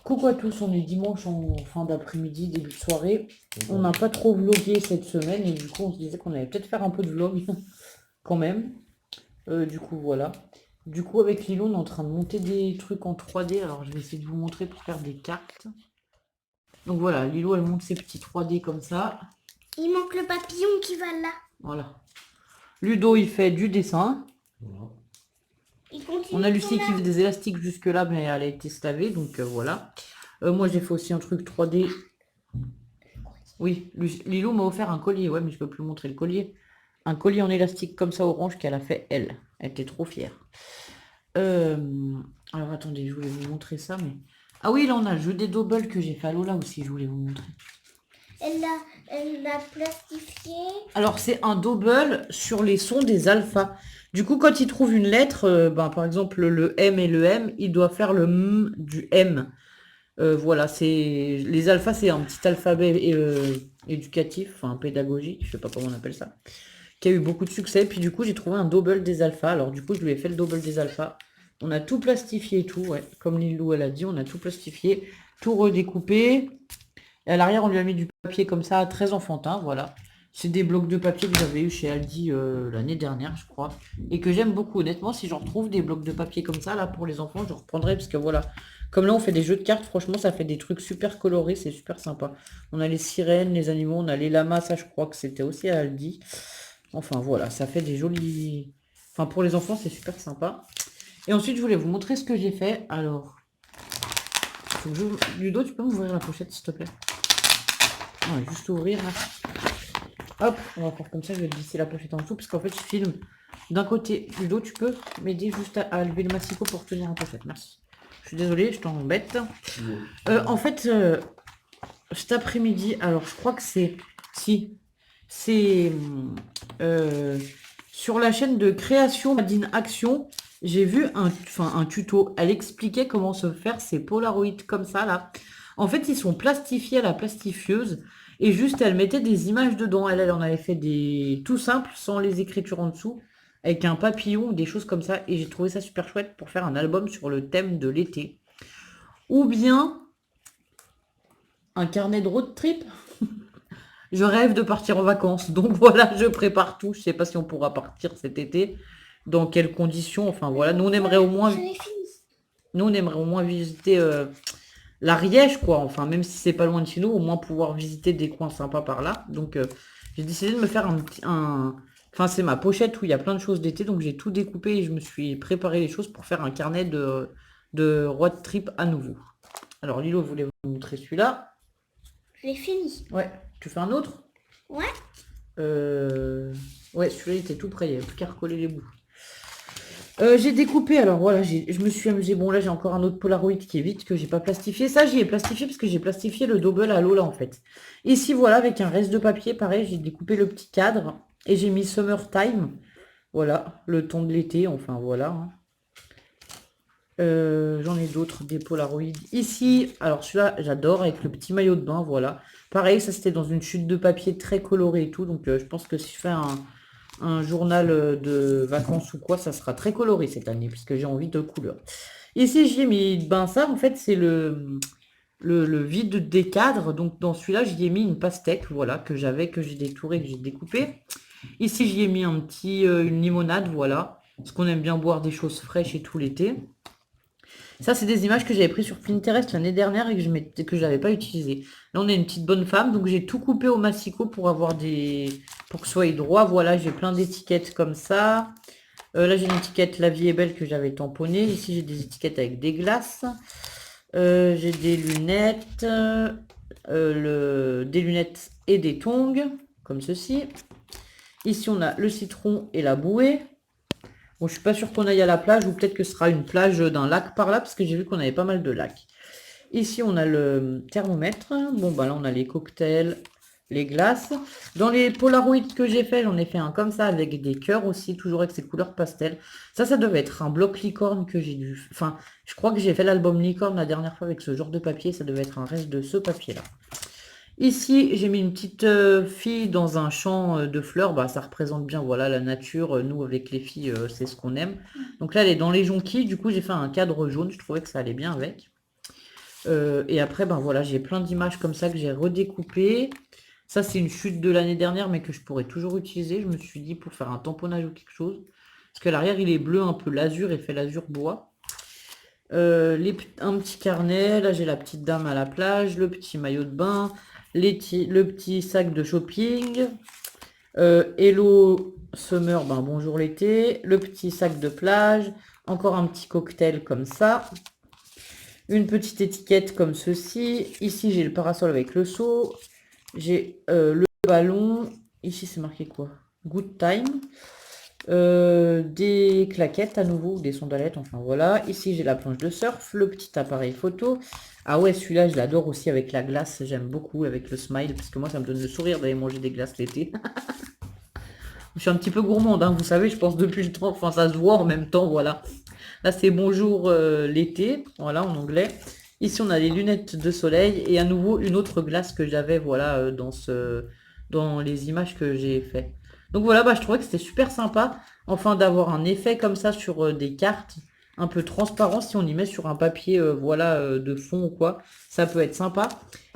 Coucou à tous, on est dimanche en fin d'après-midi, début de soirée. On n'a pas trop vlogué cette semaine et du coup on se disait qu'on allait peut-être faire un peu de vlog quand même. Du coup voilà. Du coup avec Lilo on est en train de monter des trucs en 3D. Alors je vais essayer de vous montrer pour faire des cartes. Donc voilà, Lilo elle monte ses petits 3D comme ça. Il manque le papillon qui va là. Voilà. Ludo il fait du dessin. Voilà. Il continue. On a Lucie son qui fait des élastiques jusque là mais elle a été stavée donc voilà. Moi j'ai fait aussi un truc 3D. Oui, Lilou m'a offert un collier, ouais mais je peux plus montrer le collier. Un collier en élastique comme ça orange qu'elle a fait elle. Elle était trop fière. Alors attendez, je voulais vous montrer ça mais... Ah oui là on a le jeu des doubles que j'ai fait à Lola aussi, je voulais vous montrer. Elle l'a plastifié. Alors c'est un double sur les sons des alphas. Du coup quand il trouve une lettre, par exemple le M et le M, il doit faire le M du M. Voilà, c'est les alphas, c'est un petit alphabet éducatif, enfin pédagogique, je sais pas comment on appelle ça, qui a eu beaucoup de succès. Puis du coup j'ai trouvé un double des alphas. Alors du coup je lui ai fait le double des alphas. On a tout plastifié et tout, ouais. Comme Lilou elle a dit, on a tout plastifié, tout redécoupé. Et à l'arrière, on lui a mis du papier comme ça, très enfantin, voilà. C'est des blocs de papier que j'avais eu chez Aldi l'année dernière, je crois. Et que j'aime beaucoup. Honnêtement, si j'en retrouve des blocs de papier comme ça, là, pour les enfants, je reprendrai. Parce que voilà, comme là, on fait des jeux de cartes, franchement, ça fait des trucs super colorés, c'est super sympa. On a les sirènes, les animaux, on a les lamas, ça, je crois que c'était aussi à Aldi. Enfin, voilà, ça fait des jolis... Enfin, pour les enfants, c'est super sympa. Et ensuite, je voulais vous montrer ce que j'ai fait. Alors... Faut que Ludo, tu peux m'ouvrir la pochette, s'il te plaît? On va juste ouvrir là. Hop, on va faire comme ça, je vais glisser la pochette en dessous parce qu'en fait je filme d'un côté. Ludo, tu peux m'aider juste à lever le massicot pour tenir la pochette, merci. Je suis désolée, je t'embête. En fait, cet après-midi, alors je crois que c'est... Si. C'est Sur la chaîne de création Madine Action, j'ai vu un tuto. Elle expliquait comment se faire ces Polaroids comme ça, là. En fait, ils sont plastifiés à la plastifieuse. Et juste, elle mettait des images dedans. Elle en avait fait des tout simples, sans les écritures en dessous, avec un papillon ou des choses comme ça. Et j'ai trouvé ça super chouette pour faire un album sur le thème de l'été. Ou bien un carnet de road trip. Je rêve de partir en vacances. Donc voilà, je prépare tout. Je sais pas si on pourra partir cet été. Dans quelles conditions. Enfin voilà, nous on aimerait au moins, Je l'ai fini. nous on aimerait au moins visiter l'Ariège, quoi. Enfin, même si c'est pas loin de chez nous, au moins pouvoir visiter des coins sympas par là. Donc j'ai décidé de me faire Enfin, c'est ma pochette où il y a plein de choses d'été. Donc j'ai tout découpé et je me suis préparé les choses pour faire un carnet de road trip à nouveau. Alors Lilo voulait vous montrer celui-là. Je l'ai fini. Ouais, tu fais un autre? Ouais. Ouais, celui-là il était tout prêt, il n'y avait plus qu'à recoller les bouts. J'ai découpé, alors voilà, je me suis amusée. Bon, là j'ai encore un autre Polaroid qui est vide, que j'ai pas plastifié. Ça, j'y ai plastifié parce que j'ai plastifié le double à l'eau là en fait. Ici, voilà, avec un reste de papier, pareil, j'ai découpé le petit cadre et j'ai mis Summertime. Voilà, le ton de l'été, enfin voilà. Hein. J'en ai d'autres, des Polaroids. Ici, alors celui-là, j'adore, avec le petit maillot de bain, voilà. Pareil, ça c'était dans une chute de papier très colorée et tout, donc je pense que si je fais un journal de vacances ou quoi, ça sera très coloré cette année, puisque j'ai envie de couleurs. Ici, j'y ai mis, ben ça, en fait, c'est le vide des cadres, donc dans celui-là, j'y ai mis une pastèque, voilà, que j'ai détouré, que j'ai découpé. Ici, j'y ai mis une limonade, voilà, parce qu'on aime bien boire des choses fraîches et tout l'été. Ça, c'est des images que j'avais prises sur Pinterest l'année dernière et que je n'avais pas utilisées. Là, on a une petite bonne femme, donc j'ai tout coupé au massicot pour pour que ce soit droit. Voilà, j'ai plein d'étiquettes comme ça. Là, j'ai une étiquette La vie est belle que j'avais tamponnée. Ici, j'ai des étiquettes avec des glaces. J'ai des lunettes, des lunettes et des tongs, comme ceci. Ici, on a le citron et la bouée. Bon, je suis pas sûre qu'on aille à la plage, ou peut-être que ce sera une plage d'un lac par là, parce que j'ai vu qu'on avait pas mal de lacs. Ici, on a le thermomètre. Bon, bah là, on a les cocktails, les glaces. Dans les Polaroids que j'ai fait, j'en ai fait un comme ça, avec des cœurs aussi, toujours avec ces couleurs pastel. Ça devait être un bloc licorne que j'ai dû... Enfin, je crois que j'ai fait l'album licorne la dernière fois avec ce genre de papier. Ça devait être un reste de ce papier-là. Ici, j'ai mis une petite fille dans un champ de fleurs. Bah, ça représente bien, voilà, la nature. Nous, avec les filles, c'est ce qu'on aime. Donc là, elle est dans les jonquilles. Du coup, j'ai fait un cadre jaune. Je trouvais que ça allait bien avec. Et après, ben voilà, j'ai plein d'images comme ça que j'ai redécoupées. Ça, c'est une chute de l'année dernière, mais que je pourrais toujours utiliser. Je me suis dit pour faire un tamponnage ou quelque chose. Parce que l'arrière, il est bleu, un peu l'azur, et fait l'azur bois. Un petit carnet. Là, j'ai la petite dame à la plage, le petit maillot de bain. Le petit sac de shopping, Hello Summer, ben bonjour l'été, le petit sac de plage, encore un petit cocktail comme ça, une petite étiquette comme ceci, ici j'ai le parasol avec le seau, j'ai le ballon, ici c'est marqué quoi? Good time, des claquettes à nouveau, des sandalettes, enfin voilà, ici j'ai la planche de surf, le petit appareil photo. Ah ouais, celui-là, je l'adore aussi avec la glace. J'aime beaucoup avec le smile, parce que moi, ça me donne le sourire d'aller manger des glaces l'été. Je suis un petit peu gourmande, hein, vous savez, je pense depuis le temps. Enfin, ça se voit en même temps, voilà. Là, c'est bonjour l'été, voilà, en anglais. Ici, on a les lunettes de soleil et à nouveau une autre glace que j'avais, voilà, dans les images que j'ai fait. Donc voilà, bah, je trouvais que c'était super sympa, enfin, d'avoir un effet comme ça sur des cartes. Un peu transparent si on y met sur un papier voilà de fond ou quoi, ça peut être sympa.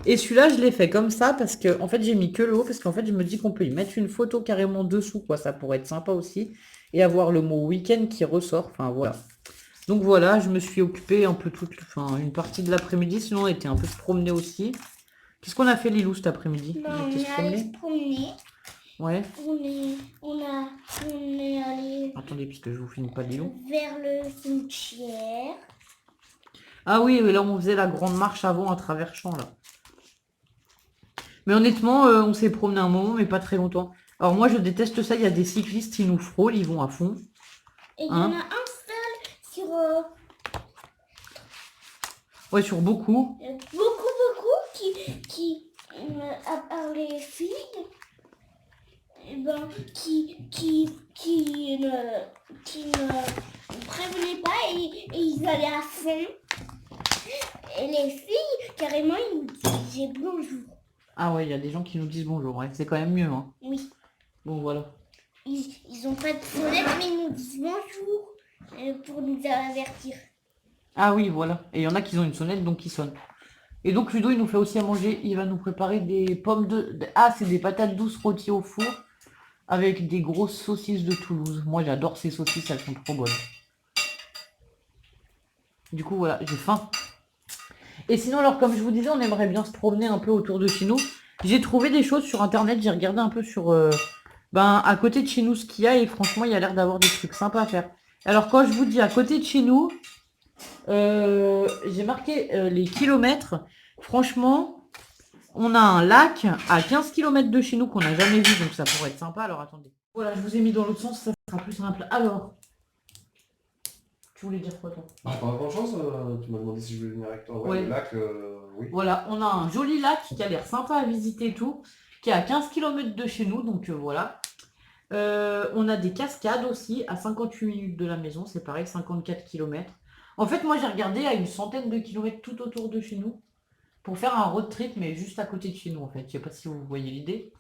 Et celui-là je l'ai fait comme ça parce que en fait j'ai mis que le haut parce qu'en fait je me dis qu'on peut y mettre une photo carrément dessous quoi, ça pourrait être sympa aussi et avoir le mot week-end qui ressort, enfin voilà. Donc voilà, je me suis occupée un peu une partie de l'après-midi, sinon on était un peu se promener aussi. Qu'est-ce qu'on a fait Lilou cet après-midi? Ben, On on était est se allé promener. se promener. Ouais. On est allé Attendez puisque je vous filme pas Lilou. vers le cimetière. Ah oui, là on faisait la grande marche avant à travers champs là. Mais honnêtement, on s'est promené un moment, mais pas très longtemps. Alors moi je déteste ça, il y a des cyclistes qui nous frôlent, ils vont à fond. Et il y en a un seul sur Ouais, sur beaucoup. beaucoup à part les filles, eh ben, qui qui ne prévenaient pas et ils allaient à fond. Et les filles, carrément, ils nous disaient bonjour. Ah ouais, il y a des gens qui nous disent bonjour, ouais, c'est quand même mieux, hein. Oui. Bon, voilà. Ils ont pas de sonnette, mais ils nous disent bonjour pour nous avertir. Ah oui, voilà. Et il y en a qui ont une sonnette, donc qui sonnent. Et donc Ludo, il nous fait aussi à manger, il va nous préparer des pommes Ah, c'est des patates douces rôties au four avec des grosses saucisses de Toulouse. Moi, j'adore ces saucisses, elles sont trop bonnes. Du coup, voilà, j'ai faim. Et sinon, alors, comme je vous disais, on aimerait bien se promener un peu autour de chez nous. J'ai trouvé des choses sur Internet, j'ai regardé un peu sur... à côté de chez nous, ce qu'il y a, et franchement, il y a l'air d'avoir des trucs sympas à faire. Alors, quand je vous dis à côté de chez nous, j'ai marqué les kilomètres. Franchement, on a un lac à 15 km de chez nous qu'on n'a jamais vu, donc ça pourrait être sympa. Alors, attendez. Voilà, je vous ai mis dans l'autre sens, ça sera plus simple. Alors, tu voulais dire quoi, toi? Pas grand chose, tu m'as demandé si je voulais venir avec toi. Ouais, Ouais. le lac, oui. Voilà, on a un joli lac qui a l'air sympa à visiter et tout, qui est à 15 km de chez nous, donc voilà. On a des cascades aussi à 58 minutes de la maison, c'est pareil, 54 km. En fait, moi j'ai regardé à une centaine de kilomètres tout autour de chez nous pour faire un road trip, mais juste à côté de chez nous en fait. Je sais pas si vous voyez l'idée.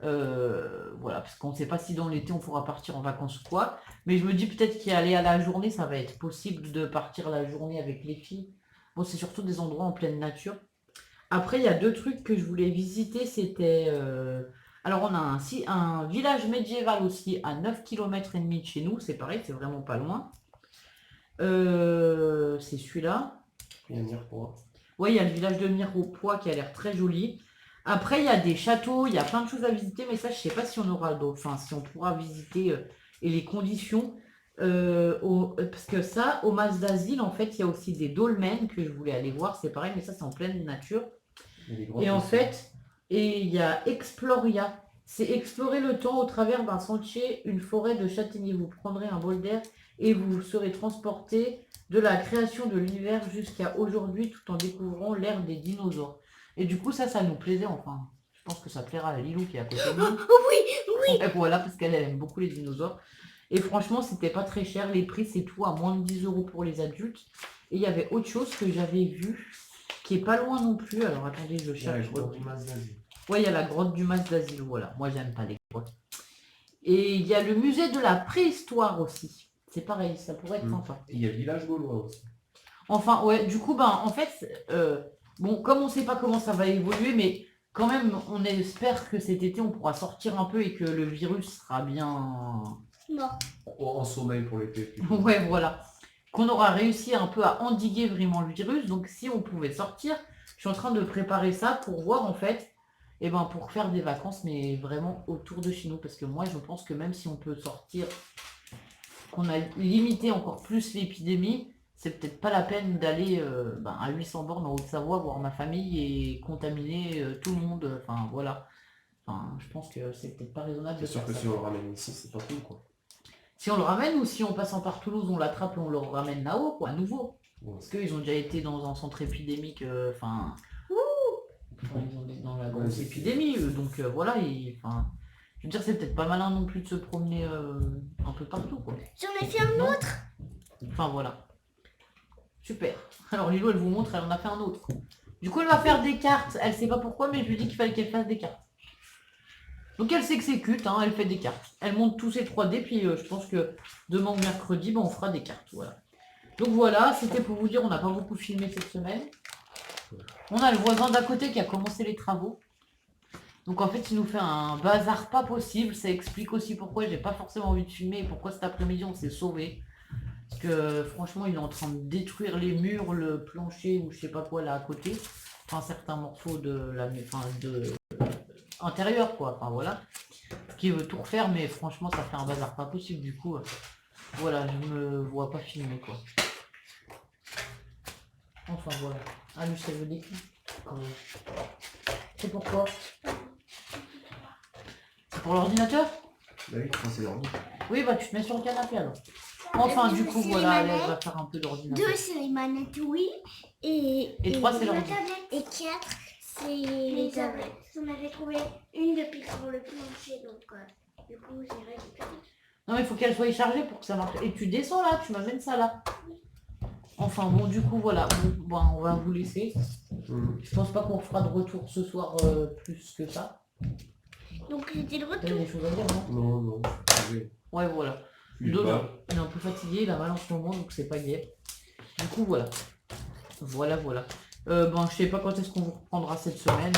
Voilà, parce qu'on ne sait pas si dans l'été on pourra partir en vacances ou quoi. Mais je me dis peut-être qu'y aller à la journée, ça va être possible de partir la journée avec les filles. Bon, c'est surtout des endroits en pleine nature. Après, il y a deux trucs que je voulais visiter. C'était... Alors, on a un village médiéval aussi à 9 km et demi de chez nous. C'est pareil, c'est vraiment pas loin. C'est celui-là. Il y a Mirepoix. Ouais, il y a le village de Mirepoix qui a l'air très joli. Après, il y a des châteaux, il y a plein de choses à visiter, mais ça, je sais pas si on aura d'autres, enfin, si on pourra visiter et les conditions. Parce que ça, au Mas d'Asile, en fait, il y a aussi des dolmens que je voulais aller voir, c'est pareil, mais ça, c'est en pleine nature. Et en fait, il y a Exploria. C'est explorer le temps au travers d'un sentier, une forêt de châtaigniers. Vous prendrez un bol d'air et vous serez transporté de la création de l'univers jusqu'à aujourd'hui tout en découvrant l'ère des dinosaures. Et du coup, ça nous plaisait, enfin. Je pense que ça plaira à Lilou qui est à côté de nous. Oui. Et voilà, parce qu'elle aime beaucoup les dinosaures. Et franchement, c'était pas très cher. Les prix, c'est tout à moins de 10 € pour les adultes. Et il y avait autre chose que j'avais vu, qui est pas loin non plus. Alors attendez, je cherche. Ouais, il y a la grotte du Mas d'Asile, voilà. Moi, j'aime pas les grottes. Et il y a le musée de la préhistoire aussi. C'est pareil, ça pourrait être sympa. Et il y a le village gaulois aussi. Enfin, ouais, du coup, en fait, bon, comme on sait pas comment ça va évoluer, mais quand même, on espère que cet été, on pourra sortir un peu et que le virus sera bien... Mort. En sommeil pour l'été. Ouais, voilà. Qu'on aura réussi un peu à endiguer vraiment le virus. Donc, si on pouvait sortir, je suis en train de préparer ça pour voir, en fait, pour faire des vacances, mais vraiment autour de chez nous. Parce que moi, je pense que même si on peut sortir, qu'on a limité encore plus l'épidémie, c'est peut-être pas la peine d'aller à 800 bornes en Haute-Savoie voir ma famille et contaminer tout le monde. Enfin, voilà. Enfin, je pense que c'est peut-être pas raisonnable de C'est sûr faire que ça. si on le ramène ici, c'est pas cool, quoi. Si on le ramène ou si en passant par Toulouse, on l'attrape et on le ramène là-haut, quoi, à nouveau. Ouais. Parce qu'ils ont déjà été dans un centre épidémique, ils ont été dans la grosse c'est épidémie, donc voilà, je veux dire, c'est peut-être pas malin non plus de se promener un peu partout, quoi. J'en ai fait un autre. Enfin, voilà. Super. Alors, Lilo, elle vous montre, elle en a fait un autre. Du coup, elle va faire des cartes. Elle sait pas pourquoi, mais je lui dis qu'il fallait qu'elle fasse des cartes. Donc, elle s'exécute, hein, elle fait des cartes. Elle monte tous ses 3D, puis je pense que demain ou mercredi, on fera des cartes, voilà. Donc voilà, c'était pour vous dire, on n'a pas beaucoup filmé cette semaine. On a le voisin d'à côté qui a commencé les travaux. Donc en fait, il nous fait un bazar pas possible. Ça explique aussi pourquoi j'ai pas forcément envie de filmer et pourquoi cet après-midi on s'est sauvé. Parce que franchement, il est en train de détruire les murs, le plancher ou je sais pas quoi là à côté. Enfin, certains morceaux de intérieur quoi. Enfin voilà. Qui veut tout refaire, mais franchement, ça fait un bazar pas possible. Du coup, voilà, je me vois pas filmer quoi. Enfin voilà. Ah, lui, ça veut des clés. C'est pourquoi? C'est pour l'ordinateur? Bah oui, c'est l'ordi. Oui, bah tu te mets sur le canapé alors. Enfin, du coup, C'est voilà, les elle va manettes. faire un peu d'ordinateur. 2, c'est les manettes, oui. Et 3, c'est la l'ordi. tablette. Et 4, c'est les tablettes. On avait trouvé une de pique pour le plancher, donc du coup, j'ai récupéré. Non mais il faut qu'elle soit chargée pour que ça marche. Et tu descends là, tu m'amènes ça là. Enfin bon, du coup voilà, bon, on va vous laisser. Je pense pas qu'on fera de retour ce soir plus que ça. Donc c'était le T'as retour. des choses à dire, non? Non. Ouais, voilà. Dodo, il est un peu fatigué, il a mal en ce moment, donc c'est pas gai. Du coup, voilà. Voilà. Bon, je sais pas quand est-ce qu'on vous reprendra cette semaine.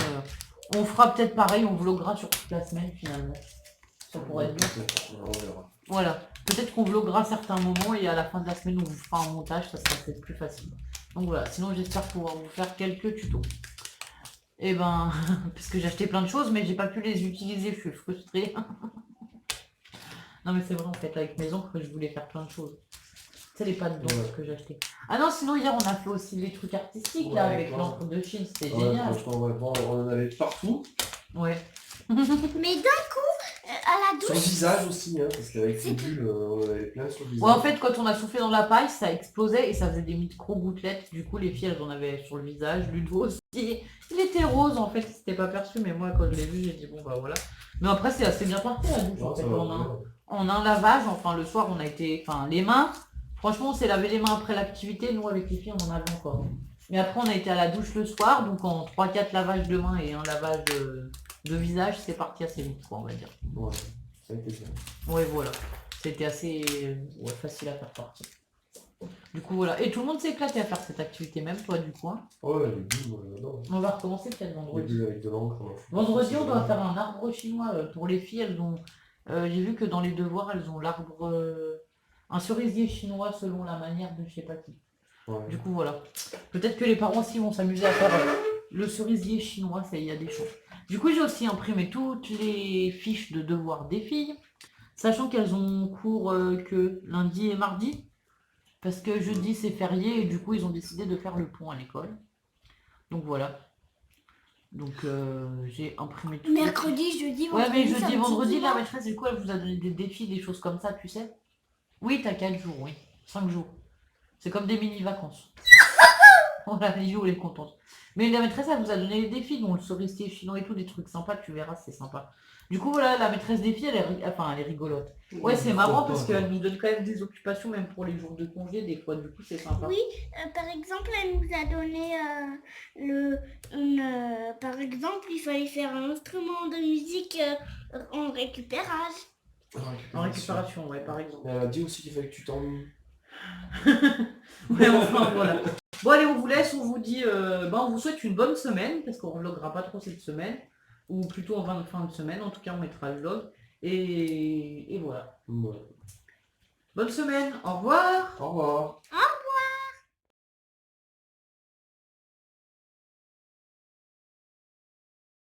On fera peut-être pareil, on vloguera sur toute la semaine finalement. Ça pourrait être bien. On verra. Voilà. Peut-être qu'on vloguera certains moments et à la fin de la semaine, on vous fera un montage, ça sera peut-être plus facile. Donc voilà, sinon j'espère pouvoir vous faire quelques tutos. Et ben, parce que j'ai acheté plein de choses, mais j'ai pas pu les utiliser, je suis frustrée. Non mais c'est vrai en fait, avec mes oncles, je voulais faire plein de choses. Tu sais les pâtes d'encre que j'ai acheté. Ah non, sinon hier on a fait aussi les trucs artistiques là, avec l'encre de Chine, c'était génial. Franchement, on en avait partout. Ouais. Mais d'un coup, à la Sur le douche, visage aussi, hein, parce qu'avec les bulles, on en avait plein sur le visage. Ouais, en fait, quand on a soufflé dans la paille, ça explosait et ça faisait des micro-gouttelettes. Du coup, les filles, elles en avaient sur le visage. Ludo aussi. Il était rose, en fait, c'était pas perçu, mais moi, quand je l'ai vu, j'ai dit, bon, bah voilà. Mais après, c'est assez bien parti, la douche, en fait. En un lavage, enfin, le soir, on a été... Enfin, les mains, franchement, on s'est lavé les mains après l'activité. Nous, avec les filles, on en avait encore. Mais après, on a été à la douche le soir, donc en 3-4 lavages de mains et un lavage de visage, c'est parti assez vite, quoi, on va dire. Ouais, ça a été bien. Ouais, voilà. C'était assez facile à faire partir. Du coup, voilà. Et tout le monde s'est éclaté à faire cette activité, même toi, du coup. Hein. Ouais, les bulles, moi j'adore. On va recommencer peut-être Les vendredi. bulles avec de l'encre. Vendredi, on doit faire un arbre chinois. Pour les filles, elles ont... j'ai vu que dans les devoirs, elles ont l'arbre... un cerisier chinois selon la manière de je sais pas qui. Ouais. Du coup, voilà. Peut-être que les parents aussi vont s'amuser à faire le cerisier chinois, ça, il y a des chances. Du coup, j'ai aussi imprimé toutes les fiches de devoirs des filles, sachant qu'elles ont cours que lundi et mardi, parce que jeudi c'est férié et du coup ils ont décidé de faire le pont à l'école. Donc voilà. Donc j'ai imprimé tout. mercredi, jeudi, Ouais, mais jeudi, samedi, vendredi, la dimanche. maîtresse, du coup, elle vous a donné des défis, des choses comme ça, tu sais. Oui, t'as 4 jours, oui. 5 jours. C'est comme des mini-vacances. Voilà, Lio, elle est contente. Mais la maîtresse, elle vous a donné des défis, dont le cerisier chinois et tout, des trucs sympas, tu verras, c'est sympa. Du coup, voilà, la maîtresse des filles, elle est rigolote. Ouais, c'est marrant parce qu'elle nous donne quand même des occupations, même pour les jours de congé, des fois, du coup, c'est sympa. Oui, par exemple, elle nous a donné par exemple, il fallait faire un instrument de musique en récupérage. En récupération, ouais, par exemple. Elle a dit aussi qu'il fallait que tu t'ennuies. Ouais, enfin, voilà. Bon, allez, on vous laisse, on vous dit, on vous souhaite une bonne semaine, parce qu'on ne vloguera pas trop cette semaine, ou plutôt en fin de semaine, en tout cas, on mettra le vlog, et voilà. Ouais. Bonne semaine, au revoir. Au revoir.